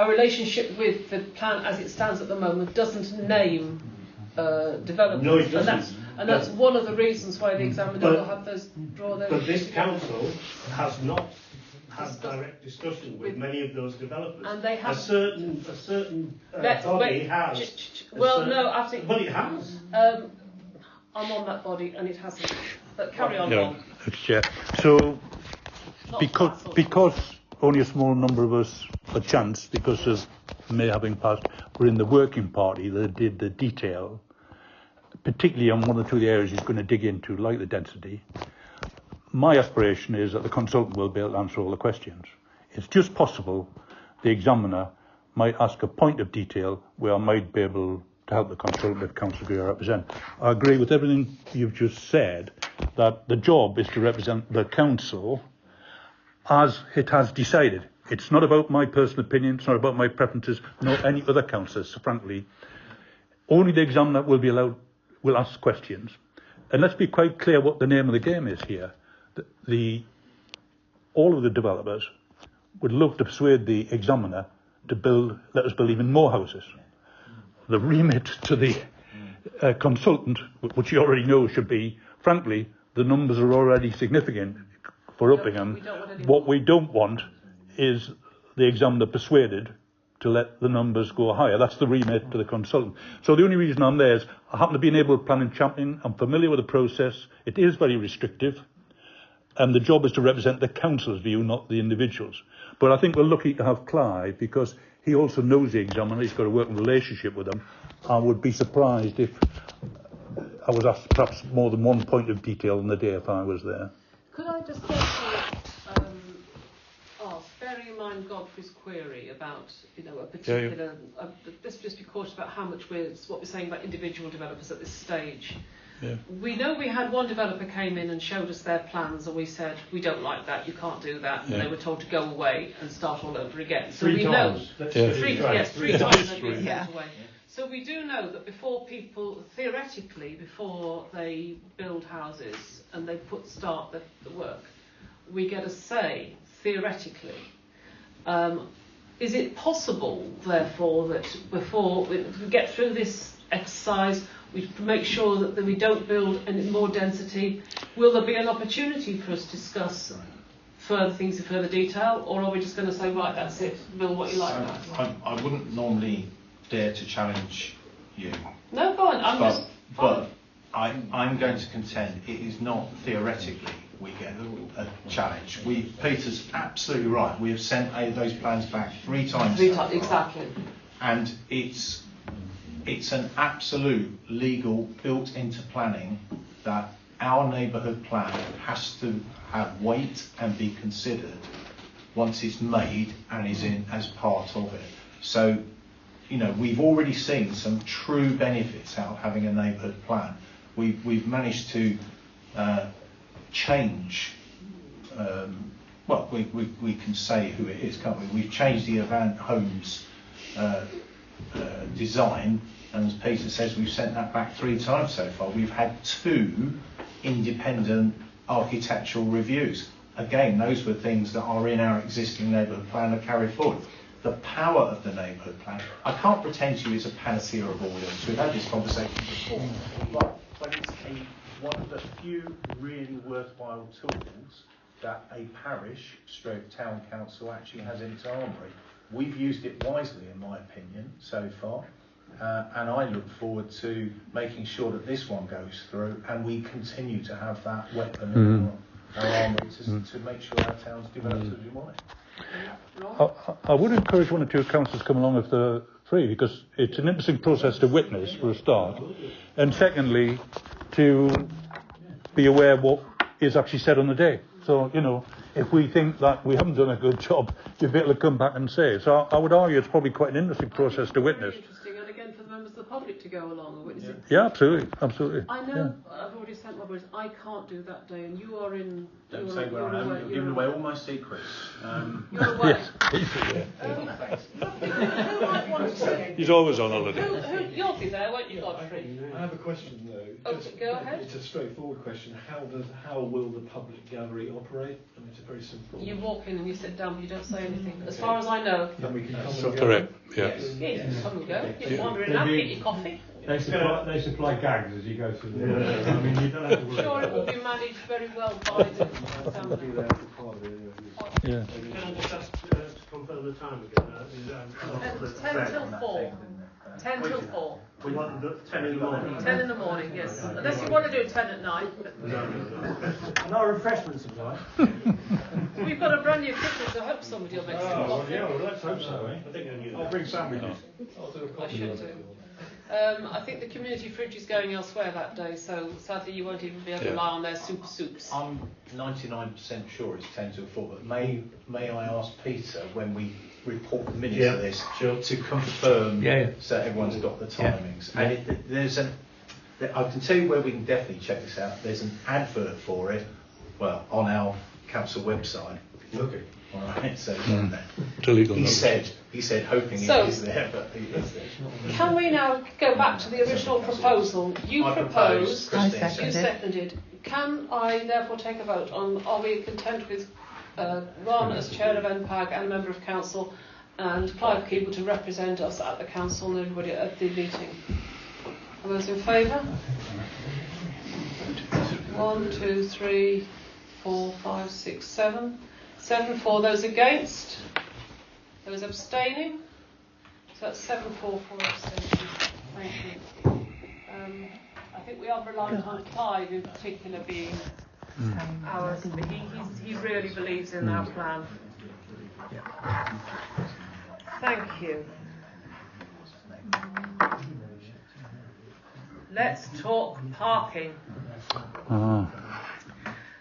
relationship with the plan as it stands at the moment doesn't name development. No, it doesn't. And that's one of the reasons why the examiner will have draw those. But this council has not had direct discussion with many of those developers. And they have a certain body has. No, I think. But it has. I'm on that body, and it hasn't. But carry on. No, so because only a small number of us, a chance because of May having passed, were in the working party that did the detail, particularly on one or two of the areas he's going to dig into, like the density. My aspiration is that the consultant will be able to answer all the questions. It's just possible the examiner might ask a point of detail where I might be able to help the consultant if Councillor Greer represent. I agree with everything you've just said, that the job is to represent the council as it has decided. It's not about my personal opinion, it's not about my preferences, nor any other councillors, frankly. Only the examiner will ask questions. And let's be quite clear what the name of the game is here. All of the developers would love to persuade the examiner to let us build even more houses. The remit to the consultant, which you already know should be, frankly, the numbers are already significant for Uppingham. What we don't want is the examiner persuaded to let the numbers go higher. That's the remit to the consultant. So the only reason I'm there is I happen to be an able planning champion. I'm familiar with the process. It is very restrictive. And the job is to represent the council's view, not the individuals. But I think we're lucky to have Clive because he also knows the examiner. He's got a working relationship with them. I would be surprised if I was asked perhaps more than one point of detail on the day if I was there. Could I just ask, bearing in mind Godfrey's query about, a particular, let's just be cautious about how much what we're saying about individual developers at this stage. Yeah. We know we had one developer came in and showed us their plans, and we said, we don't like that, you can't do that. And they were told to go away and start all over again. So three times. Three times they've been sent away. So we do know that before they build houses and they start the work, we get a say, theoretically. Is it possible, therefore, that before we get through this exercise, We make sure that we don't build any more density. Will there be an opportunity for us to discuss further things in further detail, or are we just going to say, right, that's it, build what you like now? I wouldn't normally dare to challenge you. No, go on. But I'm going to contend it is not theoretically we get a challenge. Peter's absolutely right. We have sent those plans back 3 times. Exactly. And it's an absolute legal built into planning that our neighbourhood plan has to have weight and be considered once it's made and is in as part of it. So, you know, we've already seen some true benefits out of having a neighbourhood plan. We've managed to change. Well, we can say who it is, can't we? We've changed the Avant Homes design, and as Peter says, we've sent that back 3 times so far. We've had 2 independent architectural reviews. Again, those were things that are in our existing neighbourhood plan to carry forward. The power of the neighbourhood plan, I can't pretend to you it's a panacea of all ills. We've had this conversation before. But it's one of the few really worthwhile tools that a parish stroke town council actually has in its armoury. We've used it wisely, in my opinion, so far. And I look forward to making sure that this one goes through and we continue to have that weapon in our armoury to make sure our town's developed as we want it. I would encourage 1 or 2 councillors to come along if they're free, because it's an interesting process to witness for a start, and secondly to be aware what is actually said on the day. So, you know, if we think that we haven't done a good job, you'll be able to come back and say. So I would argue it's probably quite an interesting process to witness. Very interesting, and again for the members of the public to go along and witness it. Yeah, absolutely. I know. I've already sent my boys. I can't do that day, and you are in. Don't say where I am. You're giving away all my secrets. You're away. He's always on holiday. You'll be there, won't you, Godfrey? I have a question though. Go ahead. It's a straightforward question. How will the public gallery operate? I mean, it's a very simple. You walk in and you sit down, but you don't say anything. As far as I know. Then we can come and go. Correct. Yeah. Yeah, you can come and go. You wander in and out, get your coffee. They supply gags as you go through the I mean, you don't have to worry. Sure, it will be managed very well by the family. Yeah. Just to confirm the time again. 10 till 4. 10 till 4. We want 10 in the morning. 10 in the morning, yes. Unless you want to do 10 at night. And our refreshment supply. We've got a brand new kitchen, so I hope somebody will make some coffee. Yeah, well, let's hope so, eh? I'll bring sandwiches. I should do. I think the community fridge is going elsewhere that day, so sadly you won't even be able to rely on their super soups. I'm 99% sure it's 10 till 4, but may I ask Peter, when we report the minutes of this, to confirm so everyone's got the timings? Yeah. And I can tell you where we can definitely check this out. There's an advert for it, well, on our council website. Okay. All right, so he said hoping it is there, but it is there. Can we now go back to the original proposal? You proposed, you seconded. Can I therefore take a vote on, are we content with Ron as chair of NPAG and a member of council, and Clive Keeble to represent us at the council and everybody at the meeting? Are those in favour? 1, 2, 3, 4, 5, 6, 7. 7 for those against. Those abstaining. So that's 7 for abstentions. Thank you. I think we are reliant on Clive in particular being ours, but he really believes in our plan. Thank you. Let's talk parking.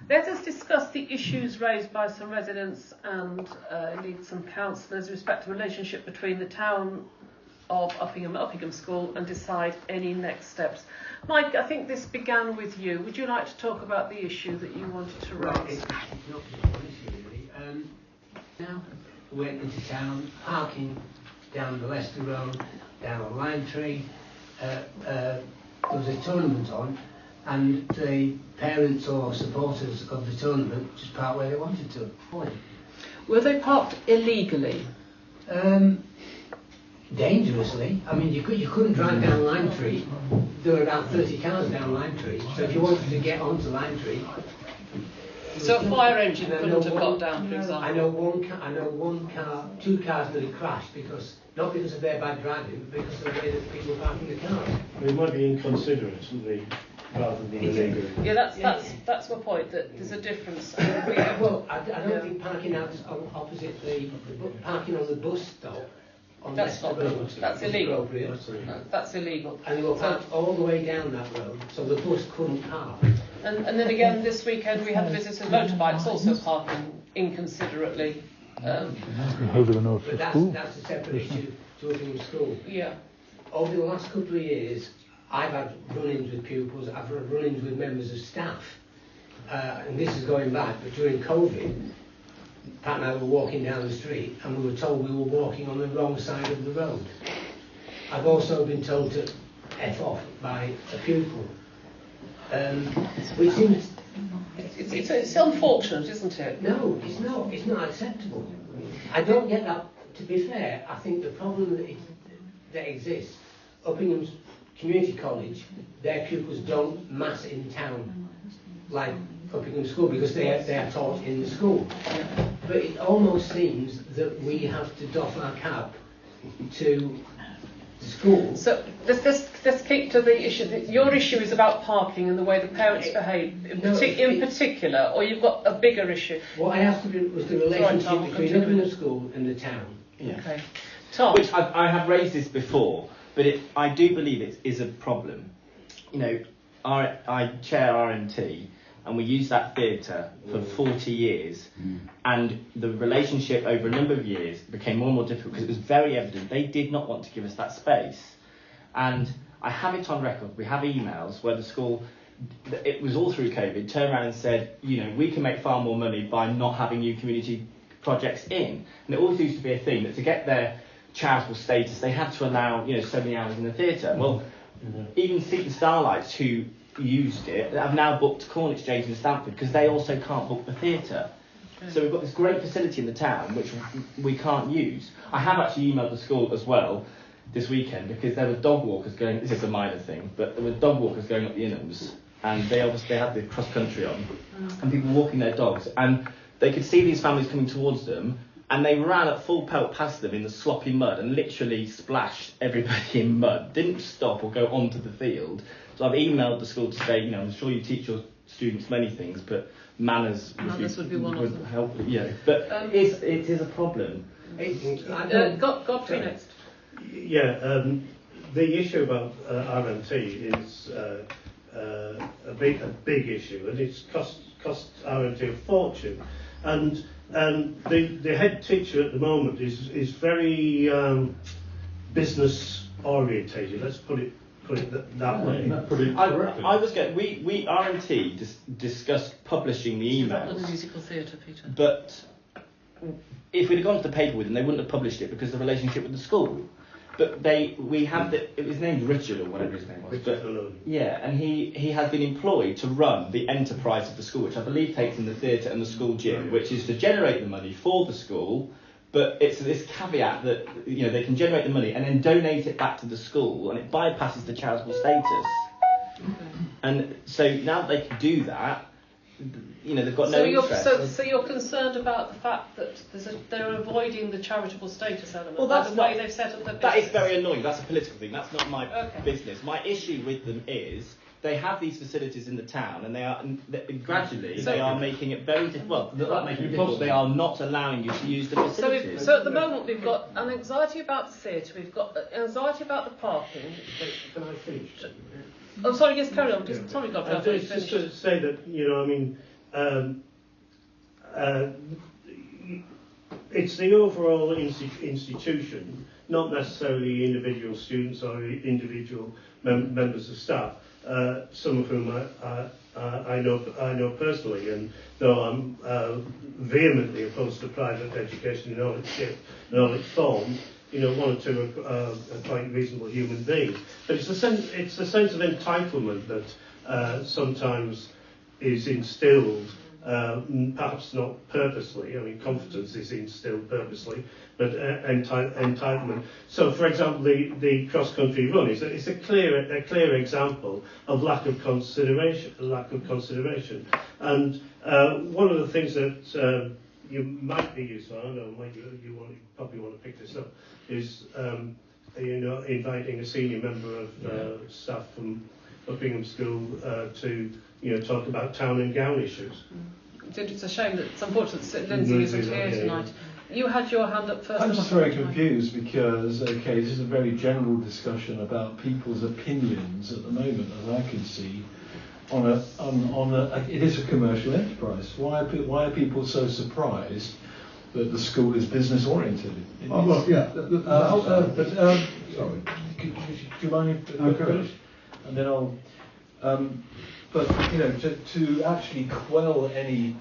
Let us discuss the issues raised by some residents and indeed some councillors with respect to the relationship between the town of Uppingham School, and decide any next steps. Mike, I think this began with you. Would you like to talk about the issue that you wanted to raise? It's not an issue really. Now, went into town, parking down the Leicester Road, down on Lime Tree. There was a tournament on, and the parents or supporters of the tournament just parked where they wanted to. Were they parked illegally? dangerously. I mean, you couldn't drive down Lime Tree. There were about 30 cars down Lime Tree. So if you wanted to get onto Lime Tree, so a fire engine couldn't have got down, for example. I know one car, 2 cars that had crashed not because of their bad driving, but because of the way that people were parking the cars. It might be inconsiderate, rather than illegal. Yeah, that's my point. That there's a difference. Well, I don't think parking out opposite parking on the bus stop. That's not road. That's illegal. That's illegal. And they were parked all the way down that road, so the bus couldn't park. And then again, this weekend we had visitors with motorbikes also parking inconsiderately. But that's a separate issue to Uppingham School. Yeah. Over the last couple of years, I've had run-ins with pupils, I've had run-ins with members of staff, and this is going back, but during COVID, Pat and I were walking down the street and we were told we were walking on the wrong side of the road. I've also been told to F off by a pupil, which seems... It's unfortunate, isn't it? No, it's not. It's not acceptable. I don't get that. To be fair, I think the problem that exists, Uppingham's Community College, their pupils don't mass in town like Uppingham School because they are taught in the school. But it almost seems that we have to doff our cap to the school. So let's keep to the issue. Your issue is about parking and the way the parents behave in particular, or you've got a bigger issue? What I asked was the relationship between Uppingham School and the town. Yeah. Okay. Tom? Which I have raised this before, but I do believe it is a problem. You know, I chair RMT, and we used that theatre for 40 years, and the relationship over a number of years became more and more difficult because it was very evident they did not want to give us that space. And I have it on record, we have emails where the school, it was all through COVID, turned around and said, you know, we can make far more money by not having new community projects in. And it always used to be a thing that to get their charitable status, they had to allow, you know, so many hours in the theatre. Well, even Seton Starlights, who used it, have now booked Corn Exchange and Stamford because they also can't book the theatre. Okay. So we've got this great facility in the town which we can't use. I have actually emailed the school as well this weekend because there were dog walkers going, this is a minor thing, but there were dog walkers going up the Inhams and they had the cross country on and people walking their dogs and they could see these families coming towards them and they ran at full pelt past them in the sloppy mud and literally splashed everybody in mud, didn't stop or go onto the field. So I've emailed the school to say, you know, I'm sure you teach your students many things, but manners would be one of them. Help, yeah. But it is a problem. Godfrey next. Yeah, the issue about RMT is a big issue, and it's cost RMT a fortune. And the head teacher at the moment is very business orientated. Let's put it that way. I was getting we RMT discussed publishing the emails. Not the musical theatre, Peter. But if we'd have gone to the paper with them, they wouldn't have published it because of the relationship with the school. But his name's Richard or whatever his name was. Yeah, and he has been employed to run the enterprise of the school, which I believe takes in the theatre and the school gym, which is to generate the money for the school. But it's this caveat that, you know, they can generate the money and then donate it back to the school, and it bypasses the charitable status. Okay. And so now that they can do that, you know, they've got no interest. So you're concerned about the fact that they're avoiding the charitable status element. Well, that's the way they've set up their business. That is very annoying. That's a political thing. That's not my business. My issue with them is they have these facilities in the town, and they are gradually they are making it very difficult. Well, not making it difficult. They are not allowing you to use the facilities. So at the moment we've got an anxiety about the theatre. We've got anxiety about the parking. Can I finish? Oh, sorry. Yes, carry on. Sorry, Godfrey. Just to say that, you know, I mean, it's the overall institution, not necessarily individual students or individual members of staff. Some of whom I know personally, and though I'm vehemently opposed to private education in all its shape and all its forms, you know, one or two are quite reasonable human beings. But it's the sense of entitlement that sometimes is instilled perhaps not purposely. I mean, competence is instilled purposely, but entitlement. So, for example, the cross-country run is a clear example of lack of consideration. And one of the things that you might be used to, I don't know, you probably want to pick this up, is inviting a senior member of staff from Uppingham School to talk about town and gown issues. It's a shame that it's unfortunate that Lindsay isn't here tonight. You had your hand up first. I'm just very confused because, okay, this is a very general discussion about people's opinions at the moment, as I can see. It is a commercial enterprise. Why are people so surprised that the school is business oriented? Sorry. Do you mind if I finish? And then I'll. But to actually quell any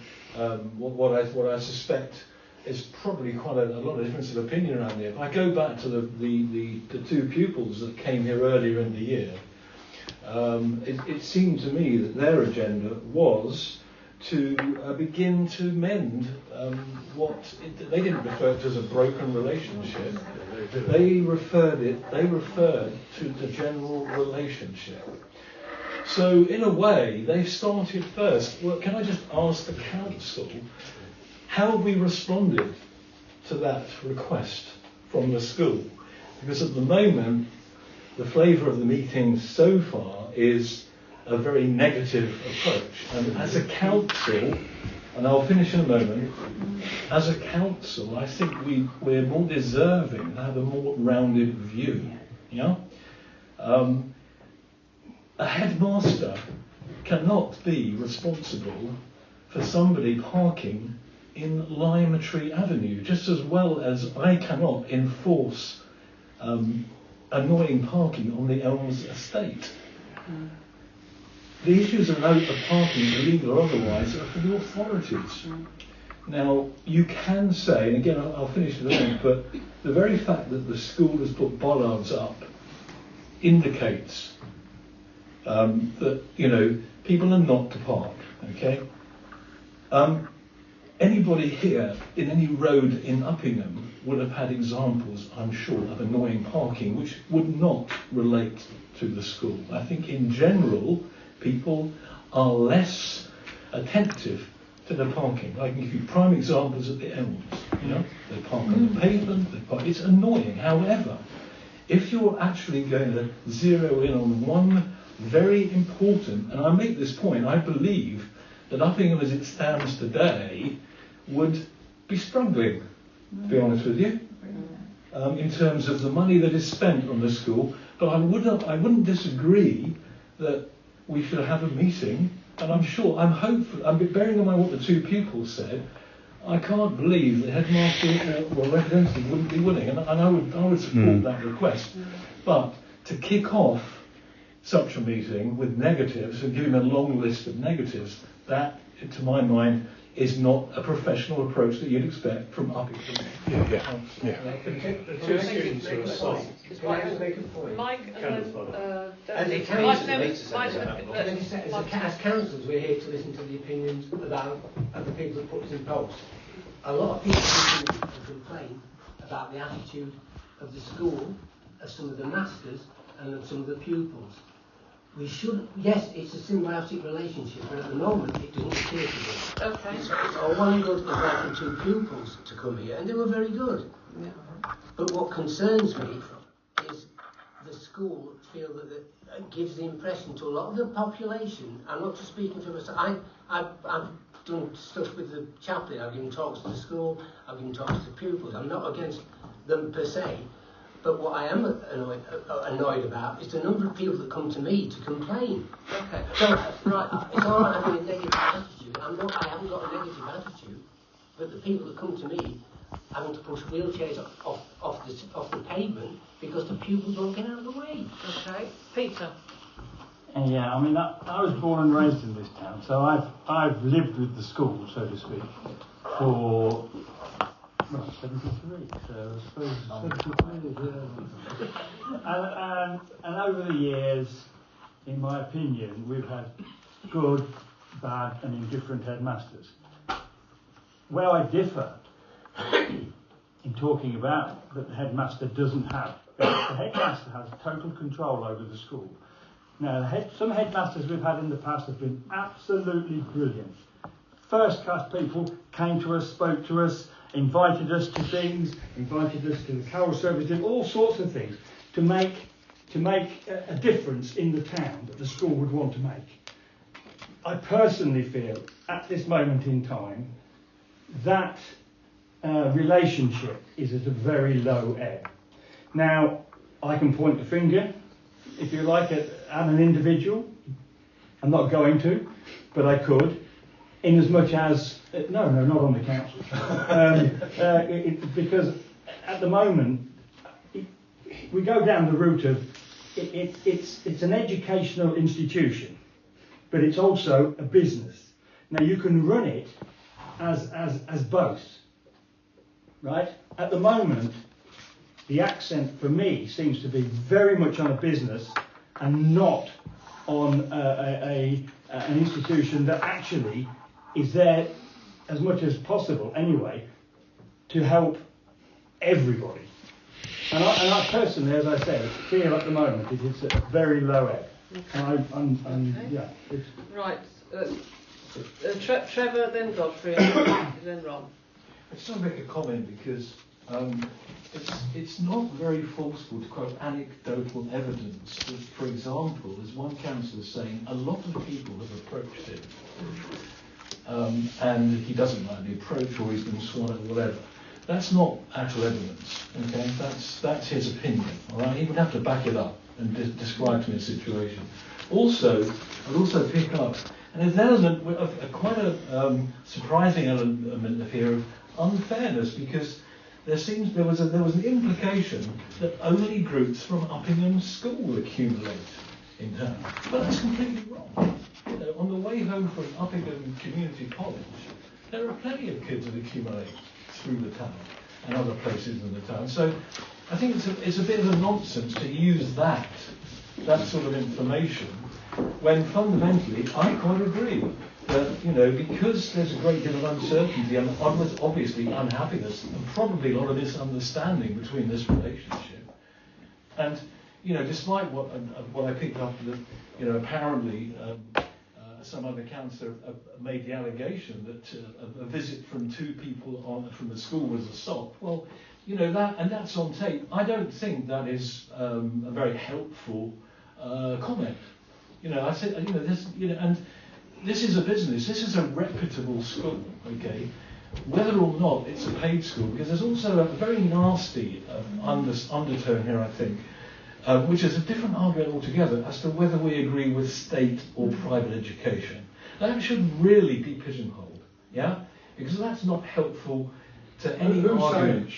what I suspect is probably quite a lot of difference of opinion around here. If I go back to the two pupils that came here earlier in the year, it seemed to me that their agenda was to begin to mend they didn't refer to as a broken relationship. They referred to the general relationship. So in a way, they started first. Well, can I just ask the council how we responded to that request from the school? Because at the moment, the flavour of the meeting so far is a very negative approach. And as a council, and I'll finish in a moment, as a council, I think we're more deserving to have a more rounded view. A headmaster cannot be responsible for somebody parking in Lime Tree Avenue, just as well as I cannot enforce annoying parking on the Elms estate. The issues of parking, illegal or otherwise, are for the authorities. Now, you can say, and again I'll finish with that, but the very fact that the school has put bollards up indicates that people are not to park. Okay. Anybody here in any road in Uppingham would have had examples, I'm sure, of annoying parking which would not relate to the school. I think in general people are less attentive to the parking. I can give you prime examples at the Elms. They park on the pavement. It's annoying. However, if you're actually going to zero in on one very important, and I make this point, I believe that Uppingham as it stands today would be struggling, to be honest with you, in terms of the money that is spent on the school. But I wouldn't disagree that we should have a meeting, and I'm hopeful, bearing in mind what the two pupils said, I can't believe the headmaster or representative wouldn't be willing, and I would support that request. But to kick off such a meeting with negatives and give him a long list of negatives, that, to my mind, is not a professional approach that you'd expect from Uppingham. The two students who are assigned. Mike as councillors, we're here to listen to the opinions about other people that put us in post. A lot of people complain about the attitude of the school, of some of the masters, and of some of the pupils. We should, yes, it's a symbiotic relationship, but at the moment it doesn't appear to be. Okay. It's all well and good inviting two pupils to come here, and they were very good. Yeah. But what concerns me is the school feel that it gives the impression to a lot of the population. I'm not just speaking for myself. I've done stuff with the chaplain. I've given talks to the school. I've given talks to pupils. I'm not against them per se. But what I am annoyed about is the number of people that come to me to complain. Okay. So, right, it's all right having a negative attitude. I haven't got a negative attitude, but the people that come to me having to push wheelchairs off the pavement because the pupils won't get out of the way. Okay. Peter. Yeah, I mean, I was born and raised in this town, so I've lived with the school, so to speak, for 73, so I suppose 73 years. And over the years, in my opinion, we've had good, bad and indifferent headmasters. Where I differ in talking about that the headmaster doesn't have, the headmaster has total control over the school. Now, some headmasters we've had in the past have been absolutely brilliant. First-class people came to us, spoke to us, invited us to things, invited us to the carol service, did all sorts of things to make a difference in the town that the school would want to make. I personally feel, at this moment in time, that relationship is at a very low ebb. Now, I can point the finger, if you like, at an individual. I'm not going to, but I could, in as much as no, not on the council, because at the moment we go down the route of it's an educational institution, but it's also a business. Now you can run it as both, right? At the moment, the accent for me seems to be very much on a business and not on an institution that actually is there as much as possible anyway to help everybody. And I personally, as I said, feel at the moment it is at a very low ebb. Okay. Yeah. It's Right. Trevor, then Godfrey, then Ron. I just want to make a comment because it's not very forceful to quote anecdotal evidence. That, for example, there's one councillor saying a lot of people have approached him and he doesn't like the approach or he's been sworn at or whatever. That's not actual evidence, okay? That's his opinion, all right? He would have to back it up and describe to me a situation. Also, I'd also pick up, and there's an element of quite a surprising element here of unfairness, because there was an implication that only groups from Uppingham School accumulate in town, but that's completely wrong. You know, on the way home from Uppingham Community College, there are plenty of kids that accumulate through the town and other places in the town. So I think it's a bit of a nonsense to use that sort of information when fundamentally I quite agree that, you know, because there's a great deal of uncertainty and obviously unhappiness and probably a lot of misunderstanding between this relationship. And, you know, despite what I picked up that, you know, apparently some other councillor made the allegation that a visit from two people from the school was a stop. Well, you know, that's on tape. I don't think that is a very helpful comment. You know, I said, you know, this, you know, and this is a business. This is a reputable school, okay? Whether or not it's a paid school, because there's also a very nasty undertone here, I think, which is a different argument altogether as to whether we agree with state or private education. That should really be pigeonholed, yeah? Because that's not helpful to any argument.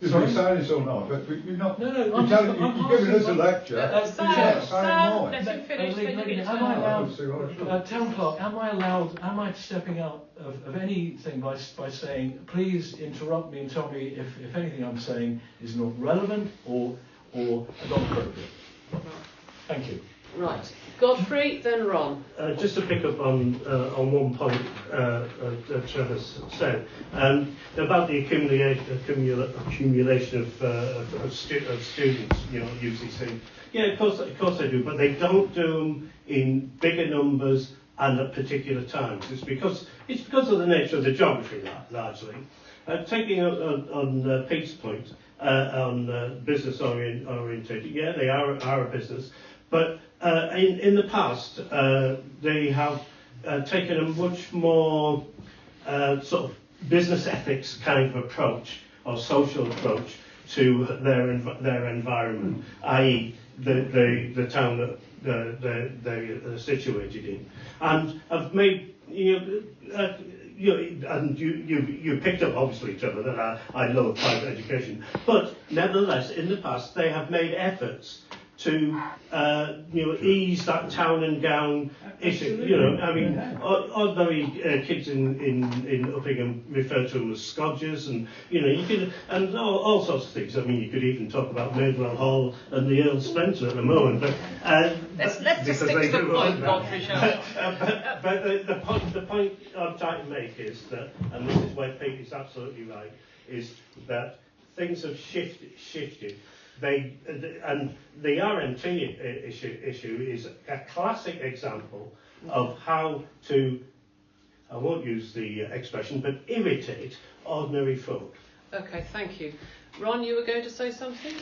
If you're saying it's or not, but you're not. No, you're giving us a lecture. Sam, let him finish. Am I allowed, Town Clerk, am I stepping out of anything by saying, please interrupt me and tell me if anything I'm saying is not relevant or not appropriate. Thank you. Right. Godfrey, then Ron. Just to pick up on one point that Trevor said about the accumulation of students, you know, UCC. Yeah, of course they do, but they don't do them in bigger numbers and at particular times. It's because of the nature of the geography, largely. Taking on Pete's point on business orientated, yeah, they are a business, but in the past they have taken a much more sort of business ethics kind of approach or social approach to their environment, i.e. the town that they're situated in, and have made you picked up obviously, Trevor, that I love private education, but nevertheless in the past they have made efforts to ease that town and gown issue. I mean, ordinary kids in Uppingham refer to them as scodgers, and you could, and all sorts of things. I mean, you could even talk about Maidwell Hall and the Earl Spencer at the moment. But let's just stick to the point, Godfrey. But the point I'm trying to make is that, and this is where Pete is absolutely right, is that things have shifted. And the RMT issue is a classic example of how to, I won't use the expression, but irritate ordinary folk. Okay, thank you. Ron, you were going to say something?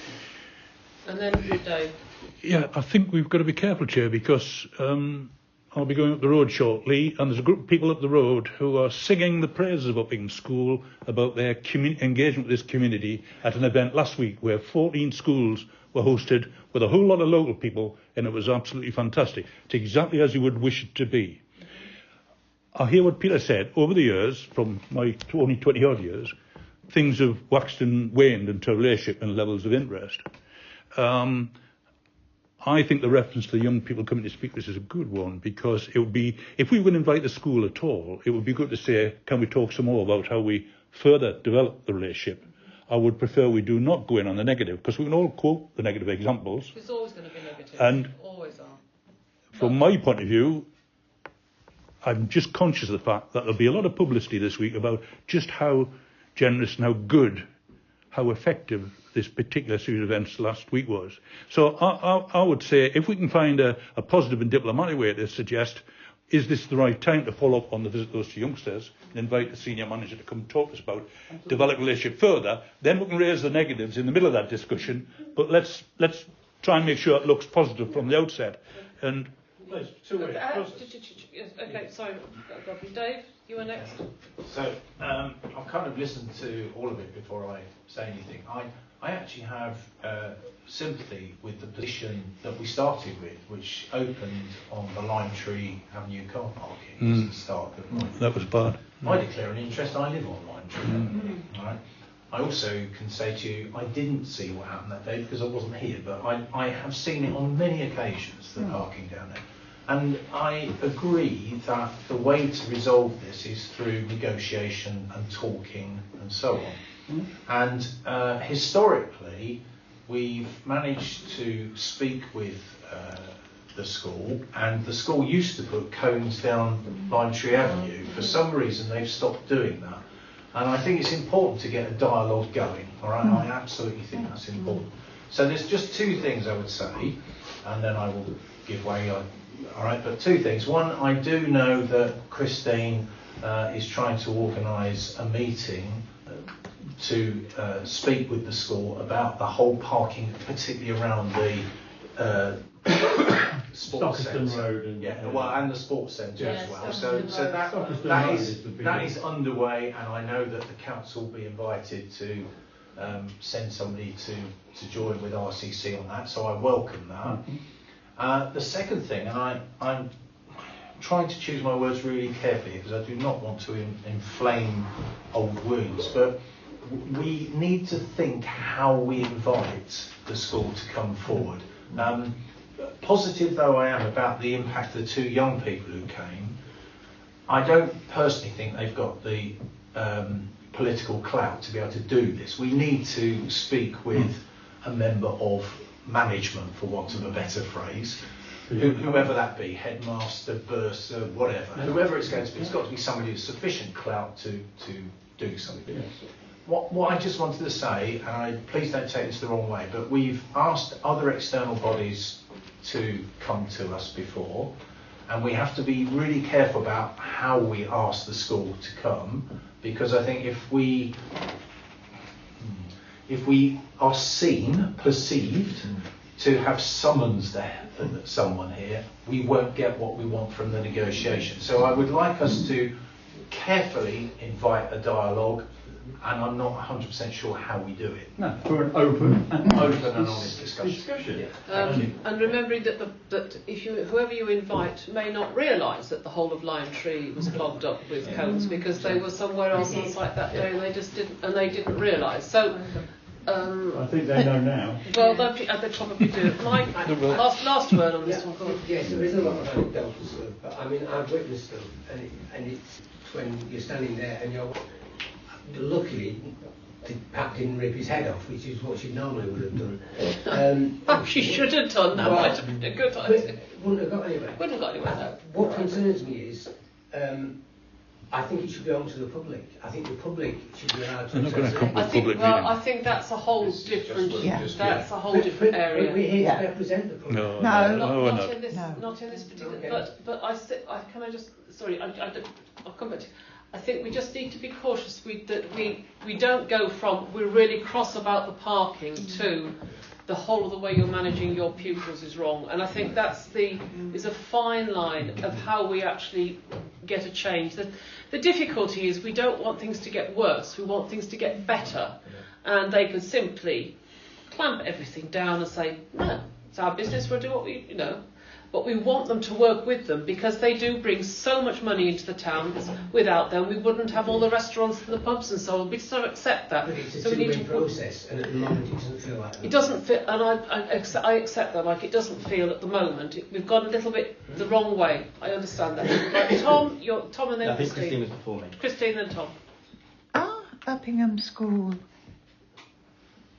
And then Dave. Yeah, I think we've got to be careful, Chair, because I'll be going up the road shortly, and there's a group of people up the road who are singing the praises of Uppingham School about their engagement with this community at an event last week where 14 schools were hosted with a whole lot of local people, and it was absolutely fantastic. It's exactly as you would wish it to be. I hear what Peter said. Over the years, from my only 20-odd years, things have waxed and waned into relationship and levels of interest. I think the reference to the young people coming to speak to this is a good one, because it would be, if we would invite the school at all, it would be good to say, can we talk some more about how we further develop the relationship? I would prefer we do not go in on the negative, because we can all quote the negative examples. It's always going to be negative. And always are. From my point of view, I'm just conscious of the fact that there'll be a lot of publicity this week about just how generous and how good, how effective this particular series of events last week was. So I would say, if we can find a positive and diplomatic way to suggest, is this the right time to follow up on the visit to those two youngsters and invite the senior manager to come talk to us about developing the relationship further, then we can raise the negatives in the middle of that discussion, but let's try and make sure it looks positive from the outset. And okay, sorry, Godfrey. Dave, you were next. So I've kind of listened to all of it before I say anything. I actually have sympathy with the position that we started with, which opened on the Lime Tree Avenue car parking at the start of the point. That was bad. I declare an interest. I live on Lime Tree. Right? I also can say to you, I didn't see what happened that day because I wasn't here, but I have seen it on many occasions, the parking down there. And I agree that the way to resolve this is through negotiation and talking and so on. And historically, we've managed to speak with the school, and the school used to put cones down Lime Tree Avenue. For some reason, they've stopped doing that. And I think it's important to get a dialogue going, all right? I absolutely think that's important. So there's just two things I would say, and then I will give way. All right, but two things. One, I do know that Christine is trying to organise a meeting to speak with the school about the whole parking, particularly around the sports centre. And the sports centre as well. So that is underway, and I know that the council will be invited to send somebody to join with RCC on that. So I welcome that. The second thing, and I'm trying to choose my words really carefully because I do not want to inflame old wounds, but we need to think how we invite the school to come forward. Positive though I am about the impact of the two young people who came, I don't personally think they've got the political clout to be able to do this. We need to speak with a member of management, for want of a better phrase, whoever that be, headmaster, bursar, whatever, whoever it's going to be. It's got to be somebody with sufficient clout to do something. Yes. What I just wanted to say, and please don't take this the wrong way, but we've asked other external bodies to come to us before, and we have to be really careful about how we ask the school to come, because I think if we are seen, perceived to have summons someone here, we won't get what we want from the negotiation. So I would like us to carefully invite a dialogue, and I'm not 100% sure how we do it. No, for an open and honest discussion. And remembering that if whoever you invite may not realise that the whole of Lime Tree was clogged up with cones because they were somewhere else on site that day and they didn't realise. So I think they know now. Well, they probably do. Mike, last word on this one. Go on. Yes, there is a lot of anecdotal stuff, but I mean, I've witnessed them, and it's when you're standing there and you're luckily. Pat didn't rip his head off, which is what she normally would have done. She should have done that. Might have been a good idea. Wouldn't have got anywhere. Wouldn't have got anywhere. No. What concerns me is, I think it should be open to the public. I think the public should be allowed to. They're not going to come to a public meeting. I think that's a whole different. That's a whole different area. We're here to represent the public. No, not in this. Not in this particular. Okay. But can I just? Sorry, I'll come back to. I think we just need to be cautious that we don't go from we're really cross about the parking to the whole of the way you're managing your pupils is wrong. And I think is a fine line of how we actually get a change. The difficulty is we don't want things to get worse. We want things to get better. And they can simply clamp everything down and say, no, it's our business, we'll do what we, But we want them to work with them because they do bring so much money into the town. Without them, we wouldn't have all the restaurants and the pubs and so on. We sort of accept that. But it's a two-way process, and at the moment it doesn't feel like that. It doesn't feel, and I accept that. Like it doesn't feel at the moment. We've gone a little bit the wrong way. I understand that. Right, Tom, Tom, and then I think Christine. Christine was before me. Christine, then Tom. Are Uppingham School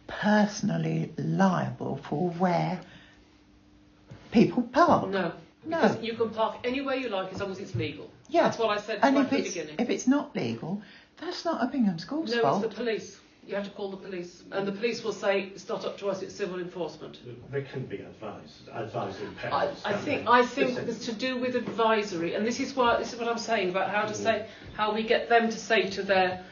personally liable for where people park? No. Because you can park anywhere you like as long as it's legal. Yeah. That's what I said and right if at the it's, beginning. if it's not legal, that's not Uppingham School's fault. No, it's the police. You have to call the police. And the police will say, it's not up to us, it's civil enforcement. They can be advising parents. I think it's to do with advisory, and this is what I'm saying about how we get them to say to their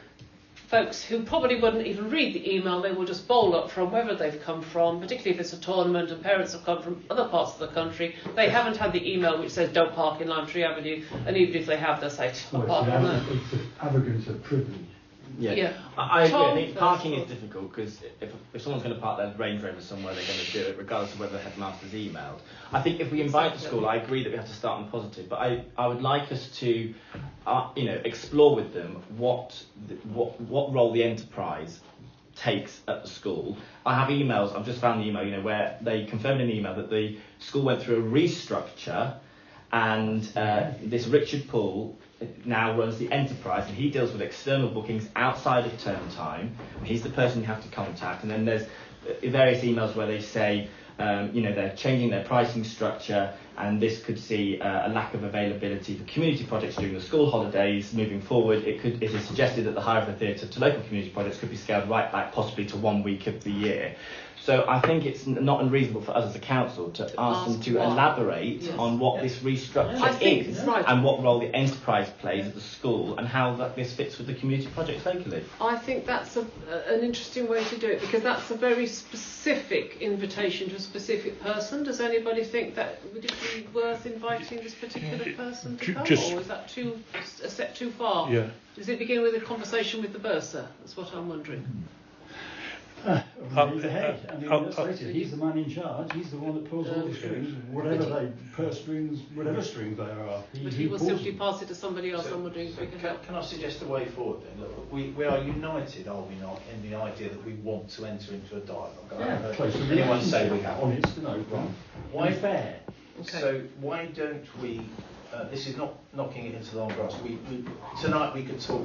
folks who probably wouldn't even read the email, they will just bowl up from wherever they've come from, particularly if it's a tournament and parents have come from other parts of the country. They haven't had the email which says don't park in Lime Tree Avenue, and even if they have, they'll say don't park on there. It's the arrogance of privilege. Yeah. I agree. I think parking is difficult because if someone's going to park their Range Rover somewhere, they're going to do it regardless of whether the headmaster's emailed. I think if we invite the school, I agree that we have to start on positive, but I would like us to, explore with them what role the enterprise takes at the school. I have emails. I've just found the email, where they confirmed in an email that the school went through a restructure, and this Richard Poole now runs the enterprise, and he deals with external bookings outside of term time. He's the person you have to contact, and then there's various emails where they say they're changing their pricing structure, and this could see a lack of availability for community projects during the school holidays moving forward. It is suggested that the hire of the theatre to local community projects could be scaled right back possibly to 1 week of the year. So I think it's not unreasonable for us as a council to ask them to elaborate on what this restructure is and what role the enterprise plays at the school and how this fits with the community projects locally. I think that's an interesting way to do it because that's a very specific invitation to a specific person. Does anybody think that would it be worth inviting this particular person to come, or is that a step too far? Yeah. Does it begin with a conversation with the bursar? That's what I'm wondering. He's the head. Let's face it, he's the man in charge. He's the one that pulls all the strings, purse strings, whatever strings there are. But he will simply pass it to somebody else. I'm wondering if we can help. Can I suggest a way forward then? Look, we are united, are we not, in the idea that we want to enter into a dialogue? Yeah, anyone say we have? Honest and open. Why fair? Okay. So why don't we? This is not knocking it into the long grass. Tonight we could talk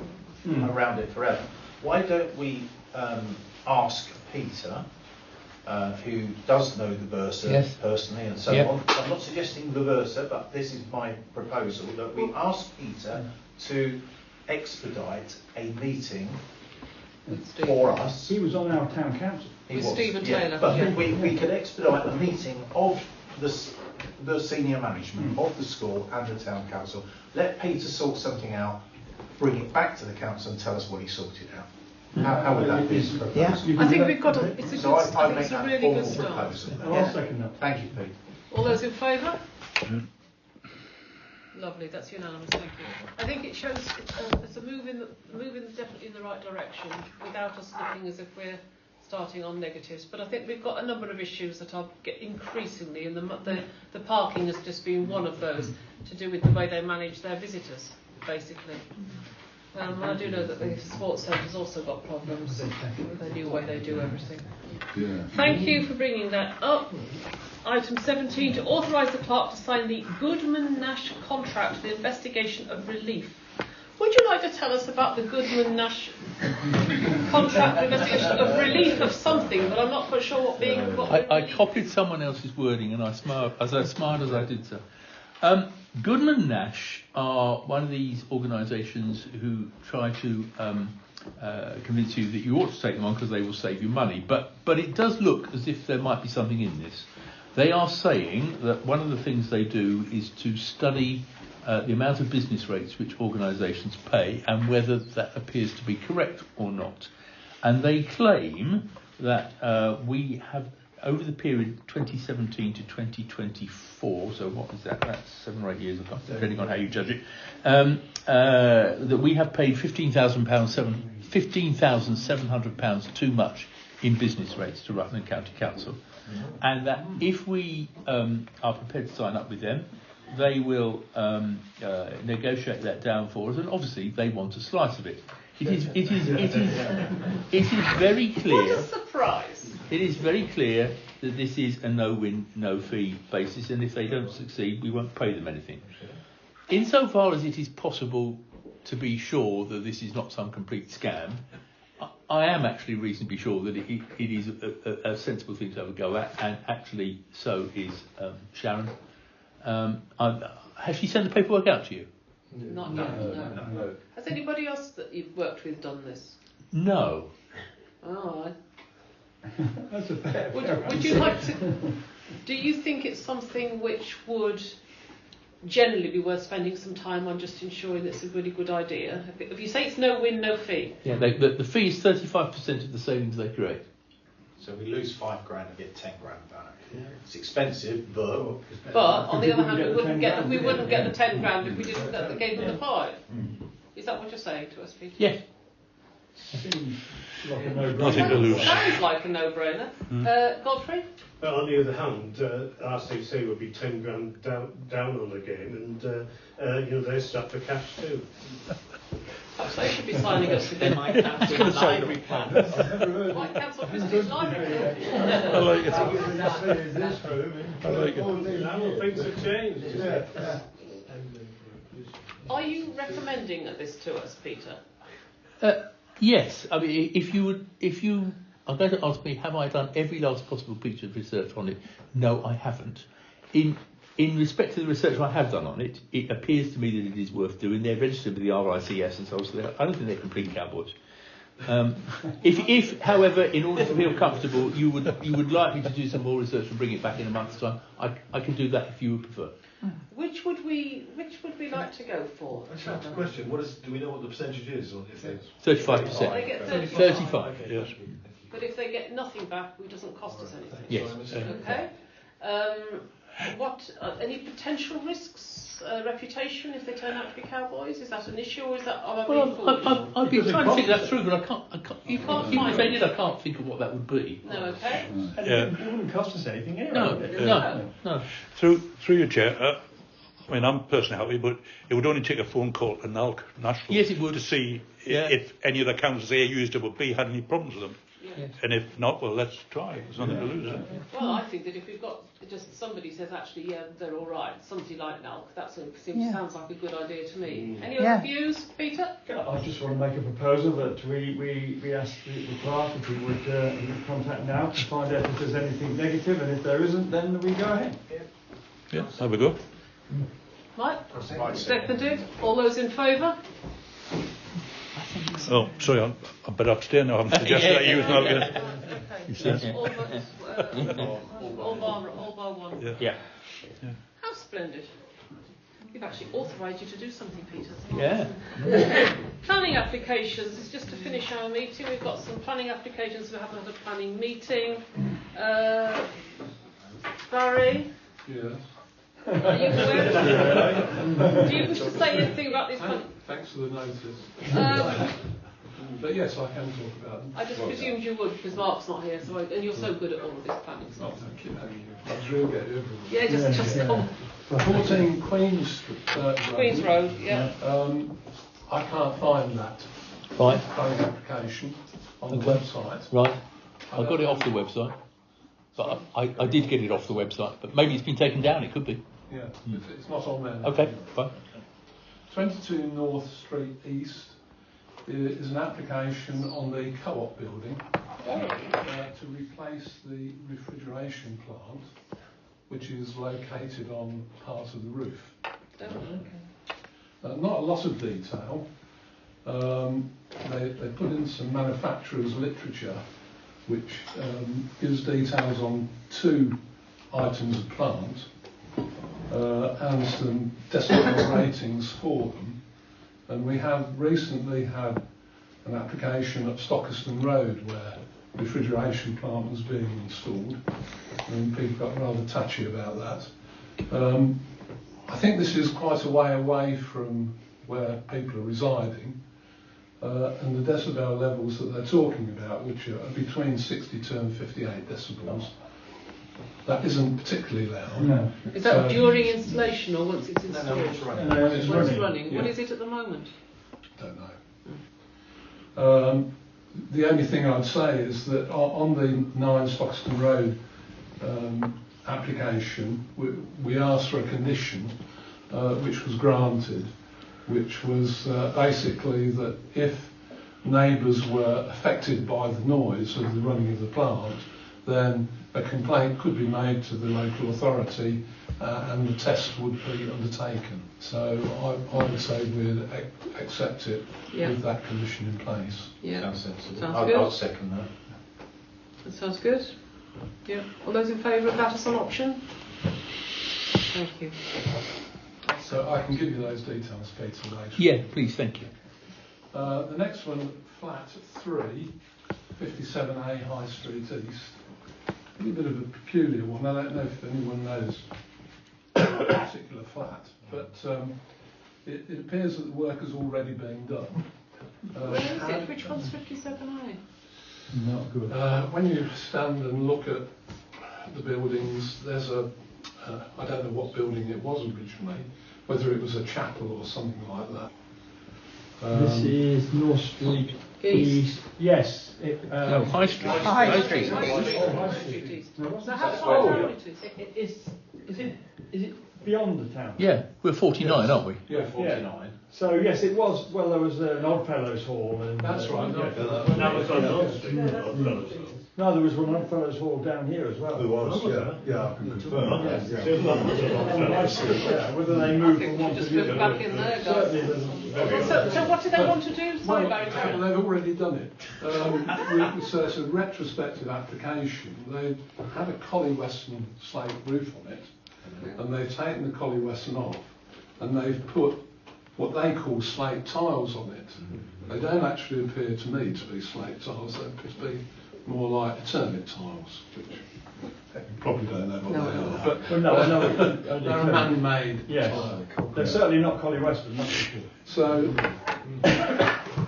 around it forever. Why don't we ask Peter, who does know the bursar personally and so on. I'm not suggesting the bursar, but this is my proposal, that we ask Peter to expedite a meeting for us. He was on our town council. With Stephen Taylor. But we could expedite a meeting of the senior management of the school and the town council. Let Peter sort something out, bring it back to the council and tell us what he sorted out. How would that be? Yeah. I think we've got it's a really good start. I'll second that. Thank you, Pete. All those in favour? Lovely, that's unanimous. Thank you. I think it shows it's a move definitely in the right direction without us looking as if we're starting on negatives. But I think we've got a number of issues that are increasingly, and the parking has just been one of those to do with the way they manage their visitors, basically. I do know that the sports centre's also got problems with the new way they do everything. Yeah. Thank you for bringing that up. Item 17, to authorise the clerk to sign the Goodman-Nash contract for the investigation of relief. Would you like to tell us about the Goodman-Nash contract for investigation of relief of something, but I'm not quite sure what being... I copied someone else's wording and I smiled as I did so. Goodman-Nash are one of these organisations who try to convince you that you ought to take them on because they will save you money. But it does look as if there might be something in this. They are saying that one of the things they do is to study the amount of business rates which organisations pay and whether that appears to be correct or not. And they claim that we have, over the period 2017 to 2024, so what is that? That's 7 or 8 years, depending on how you judge it, that we have paid £15,700 too much in business rates to Rutland County Council. And that if we are prepared to sign up with them, they will negotiate that down for us, and obviously they want a slice of it. It is very clear. What a surprise! It is very clear that this is a no-win, no-fee basis, and if they don't succeed, we won't pay them anything. Insofar as it is possible to be sure that this is not some complete scam, I am actually reasonably sure that it is a sensible thing to have a go at, and actually so is Sharon. Has she sent the paperwork out to you? Not yet, no. Has anybody else that you've worked with done this? No. Oh, That's a fair would you like to... Do you think it's something which would generally be worth spending some time on, just ensuring it's a really good idea? If you say it's no win, no fee. Yeah, the fee is 35% of the savings they create. So we lose £5 and get 10 grand back. Yeah. It's expensive, but on the other hand, we wouldn't get the 10 grand if we didn't gave them the 5. Is that what you're saying to us, Peter? Yes. Seems like a no-brainer. Nothing to lose. Sounds like a no-brainer. Godfrey? But on the other hand, RCC would be 10 grand down on the game, and they're strapped for cash too. Perhaps they should be signing us to They might cancel the library plans. Might cancel Christie's library. I like it. I like it. Things have changed. Are you recommending this to us, Peter? Yes. I mean, if you are going to ask me, have I done every last possible piece of research on it? No, I haven't. In respect to the research I have done on it, it appears to me that it is worth doing. They're registered with the RICS and so on, so I don't think they're complete cowboys. If, however, in order to feel comfortable, you would like me to do some more research and bring it back in a month's time, I can do that if you would prefer. Which would we like to go for? That's a question. Do we know what the percentage is? Or if they... 35%. They get 35. Yes. But if they get nothing back, it doesn't cost us anything. Yes. Okay. What any potential risks? Reputation if they turn out to be cowboys? Is that an issue, or is that? I've been trying to think that through, but I can't. You can't. Even if I did, I can't think of what that would be. No. Okay. And it wouldn't cost us anything anyway. No. Through your chair, I mean, I'm personally happy, but it would only take a phone call to NALC National. Yes, it would. To see if any of the councils A used it or B had any problems with them. Yes. And if not, well, let's try. There's nothing to lose. Well, I think that if we've got just somebody says actually, they're all right, somebody like NALC, sounds like a good idea to me. Any other views, Peter? I just want to make a proposal that we ask the clerk if he would contact now to find out if there's anything negative, and if there isn't, then we go ahead. Yeah, have a go. Mike? Seconded. All those in favour? Oh, sorry, I better abstain now. I haven't suggested that you was not going to. All bar one. Yeah. How splendid. We've actually authorised you to do something, Peter. Yeah. Planning applications. It's just to finish our meeting. We've got some planning applications. We haven't had a planning meeting. Barry? Yes. Are you aware of Do you wish to say anything about these planning? Thanks for the notice. But yes, I can talk about them. I just presumed you would because Mark's not here, and you're so good at all of this planning stuff. Thank you. That's real good. Yeah, just come. 14 Queen's Queen's Road, I can't find that Right. planning application on the Okay. website. Right. I got it off the website. But I did get it off the website. But maybe it's been taken down. It could be. Yeah, it's not on there now. Okay, fine. 22 North Street East is an application on the co-op building to replace the refrigeration plant, which is located on part of the roof. Oh, okay. Not a lot of detail. They put in some manufacturer's literature which gives details on 2 items of plant and some decibel ratings for them. And we have recently had an application at Stockerston Road where refrigeration plant was being installed, and people got rather touchy about that. I think this is quite a way away from where people are residing, and the decibel levels that they're talking about, which are between 62 and 58 decibels, that isn't particularly loud. No. Is that during installation or once it's installed? No, it's running. No, it's When it's running. running. Yeah. What is it at the moment? Don't know. The only thing I'd say is that on the 9 Stockton Road application, we asked for a condition which was granted, which was basically that if neighbours were affected by the noise of the running of the plant, then a complaint could be made to the local authority and the test would be undertaken. So I would say we'd accept it with that condition in place. Yeah. Sounds sensible. Sounds good. I'll second that. That sounds good. Yeah. All those in favour of that as an option? Thank you. So I can give you those details, Peter, later. Yeah, please, thank you. The next one, flat 3, 57A High Street East. A little bit of a peculiar one. I don't know if anyone knows a particular flat, but it appears that the work has already been done. Where is it? Which one's 57A? Not good. When you stand and look at the buildings, there's I don't know what building it was originally, whether it was a chapel or something like that. This is North Street East. Yes. No, High Street. High Street. High Street East. So how far down it is? Is it beyond the town? Yeah, we're 49, aren't we? Yeah, 49. Yeah. So yes, it was. Well, there was an Oddfellows Hall, and That's right. That was on North Street. no, there was one Oddfellows Hall down here as well. There was, yeah, I can confirm. Yes. Yeah. Yeah, whether they moved I think from one we to just the move other. back in there, guys. Certainly doesn't. So what do they want to do? Sorry, Barry. Well, they've already done it. So it's a retrospective application. They had a Collie Weston slate roof on it, and they've taken the Collie Weston off, and they've put what they call slate tiles on it. They don't actually appear to me to be slate tiles. They appear to be more like eternit tiles, which you probably don't know what they are. But Well, no, I know. they're a man-made Yes. tile. They're certainly not Collie Weston, that's for sure. So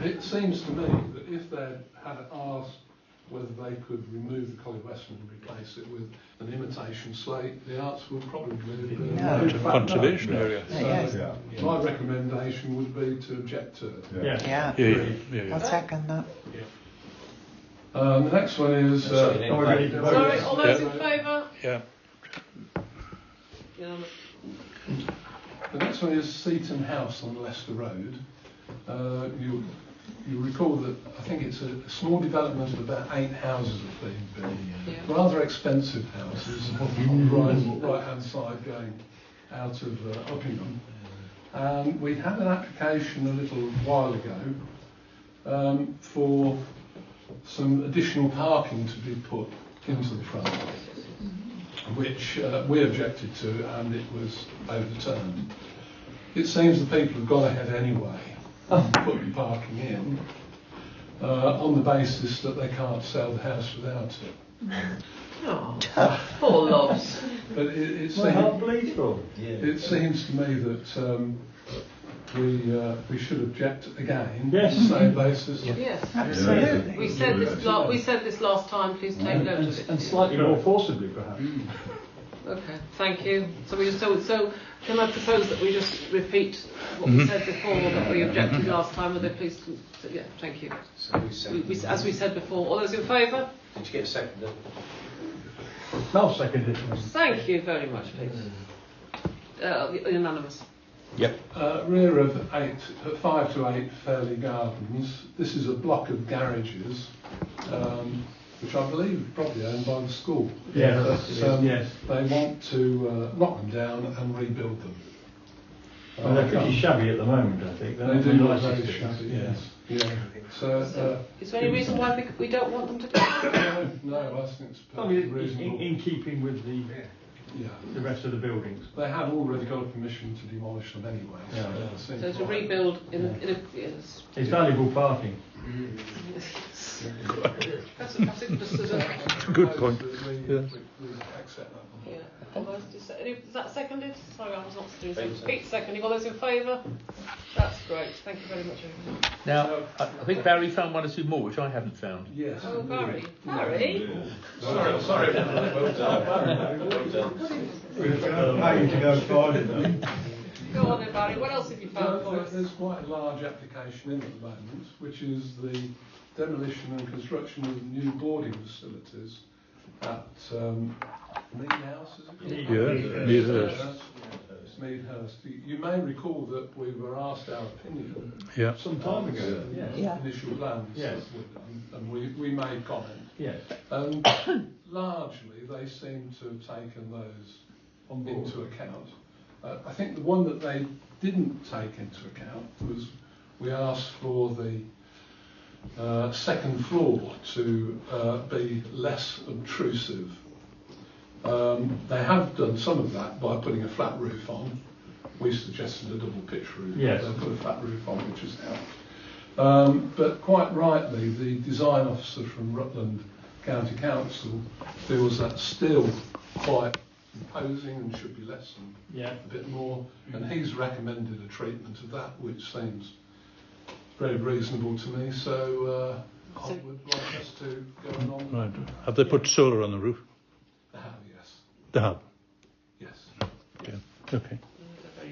it seems to me that if they had asked whether they could remove the Collie Weston and replace it with an imitation slate, the answer would probably be No. Conservation area. So my recommendation would be to object to it. Yeah. I'll second that. The next one is. Sorry, all those in favour? Yeah. Yeah. The next one is Seaton House on Leicester Road. You recall that I think it's a small development of about 8 houses have been built. Rather expensive houses on the right-hand side going out of Uppingham. And we had an application a little while ago for some additional parking to be put into the front, which we objected to, and it was overturned. It seems the people have gone ahead anyway and put the parking in on the basis that they can't sell the house without it. Oh, poor loves. But it seems to me that we should object again on the same basis. Yes, absolutely. We said this last time. Please take note of it. And slightly more forcibly, perhaps. Okay, thank you. So can I propose that we just repeat what we said before, that we objected last time? Would they please? Yeah, thank you. So As we said before, all those in favour? Did you get a second? I'll second it. Thank you very much, please. Unanimous. Yep. Rear of 5 to 8 Fairley Gardens. This is a block of garages, which I believe is probably owned by the school. Yeah, yes. They want to knock them down and rebuild them. Well, they're pretty shabby at the moment, I think. They do look very shabby, yes. Yeah. So, is there any reason why we don't want them to go? no, I think it's I mean, reasonable. in keeping with the rest of the buildings. They have already got a permission to demolish them anyway. Yeah. So to rebuild in a yes. It's valuable parking. That's just a good point. We accept that one. Yeah. Is that seconded? Sorry, I was not doing something. Pete seconding. All those in favour? That's great. Thank you very much, everyone. Now, I think Barry found one or two more, which I haven't found. Yes. Oh, Barry. Barry? Sorry. Well done. Paying to go find them. Go on then, Barry. What else have you found for us? There's quite a large application in at the moment, which is the demolition and construction of new boarding facilities at Mead House, is it called? Meadhurst. Meadhurst. You may recall that we were asked our opinion some time ago. Initial plans, and we made comment. Yes. And largely they seem to have taken those into account. I think the one that they didn't take into account was we asked for the second floor to be less obtrusive. They have done some of that by putting a flat roof on. We suggested a double pitch roof. Yes. They put a flat roof on, which has helped. But quite rightly, the design officer from Rutland County Council feels that's still quite imposing and should be lessened a bit more. And he's recommended a treatment of that, which seems very reasonable to me. So I would like us to go along. Right. Have they put solar on the roof? They have, yes. They have? Yes. Yeah. Okay.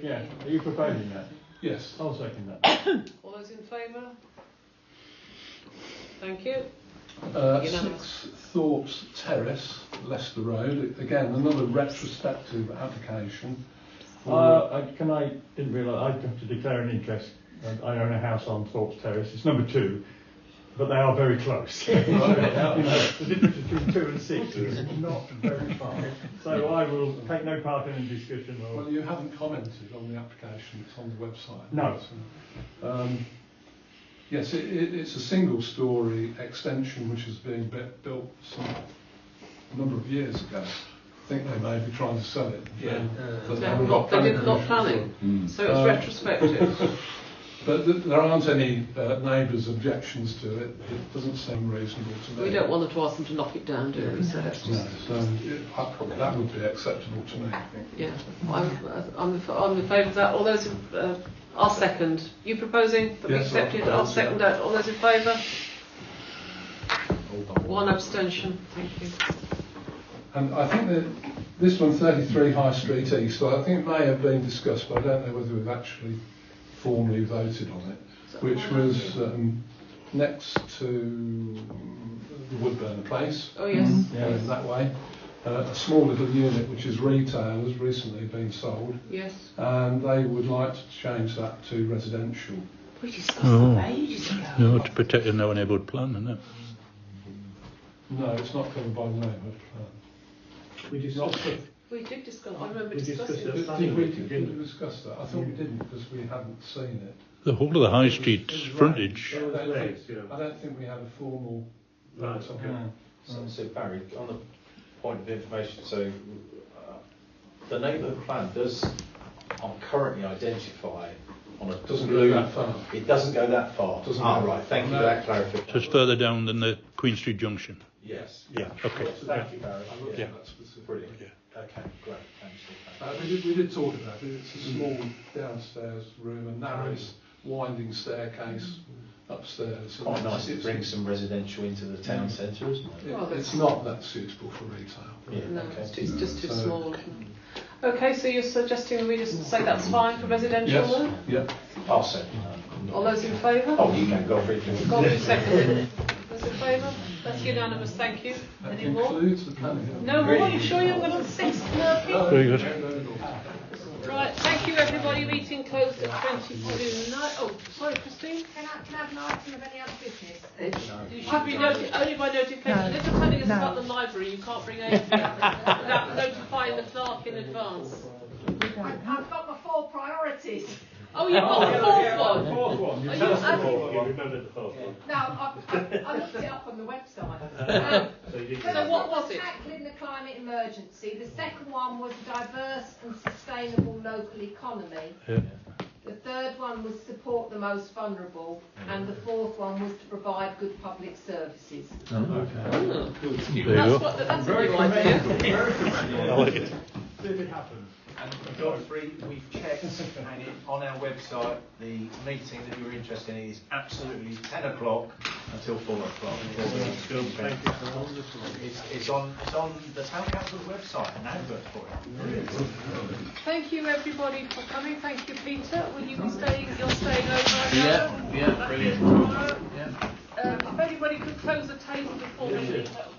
Yeah. Are you proposing that? Yes. I'll second that. All those in favour? Thank you. 6 Thorpe's Terrace, Leicester Road. Again, another retrospective application. Didn't realise I have to declare an interest. I own a house on Thorpe's Terrace. It's number 2, but they are very close. The difference between 2 and 6 is not very far. So I will take no part in a discussion. Well, you haven't commented on the application. It's on the website. No. Yes, it's a single-storey extension which is being built a number of years ago. I think they may be trying to sell it. They did not planning, so it's retrospective. But there aren't any neighbours' objections to it. It doesn't seem reasonable to me. We don't want to ask them to knock it down, do we? So that would be acceptable to me, I think. Yeah, I'm in favour of that. All those, I'll second. You proposing that we accept it? I'll second that. All those in favour? 1 abstention. Thank you. And I think that this one, 33 High Street East, so I think it may have been discussed, but I don't know whether we've actually formally voted on it, which was next to the Woodburn Place. Oh yes. Going that way. A small little unit which is retail has recently been sold. Yes. And they would like to change that to residential. We discussed that ages ago. No, to protect the no neighbourhood plan, isn't it? No, it's not covered by the neighbourhood plan. We discussed it. We did discuss. I remember discussing it. Did we discuss that? I thought we didn't because we hadn't seen it. The whole of the high street frontage. I don't think we had a formal vote on it. So Barry, on the point of information, so the neighbourhood plan does currently identify on a Doesn't blue. go that far. It doesn't go that far. Right. Thank you for that clarification. So it's further down than the Queen Street Junction. Yes. Yeah. Okay. Thank you, Barry. Yeah. That's specific. Brilliant. Okay, great. Thanks. We did talk about it. It's a small downstairs room, a narrow winding staircase upstairs. Quite And nice to bring some residential into the town centre, isn't it? Well, it's not that suitable for retail. Yeah, No, okay. it's just too small. Okay, so you're suggesting that we just say that's fine for residential Yes. then? Yeah. I'll second that. All those in favour? Oh, you can go for it. Godfrey seconded. Those in favour? That's unanimous, thank you. That Any more? includes the planning. No more? You sure you haven't got a sixth working? Very good. Right, thank you everybody. Meeting closed at 22:09. Oh, sorry, Christine. Can I have an item of any other business? You should be only by notification. No. If you're telling us No. about the library, you can't bring anything without notifying the clerk in advance. I've got my 4 priorities. Oh, you've got the fourth one. You Are tell you us the happy? fourth one. You remember the fourth one. No, I looked it up on the website. So you did. So what was it? Tackling the climate emergency. The second one was diverse and sustainable local economy. Yeah. The third one was support the most vulnerable, and the fourth one was to provide good public services. There you That's go. what. That's a new idea. I like it. If it happens. And Godfrey, we've checked, and on our website, the meeting that you're interested in is absolutely 10 o'clock until 4 o'clock. It's on the Town Council's website, an advert for it. Thank you everybody for coming. Thank you, Peter. Will you be staying? You're staying over. Yeah, brilliant. Tomorrow. If anybody could close the table before we leave, that would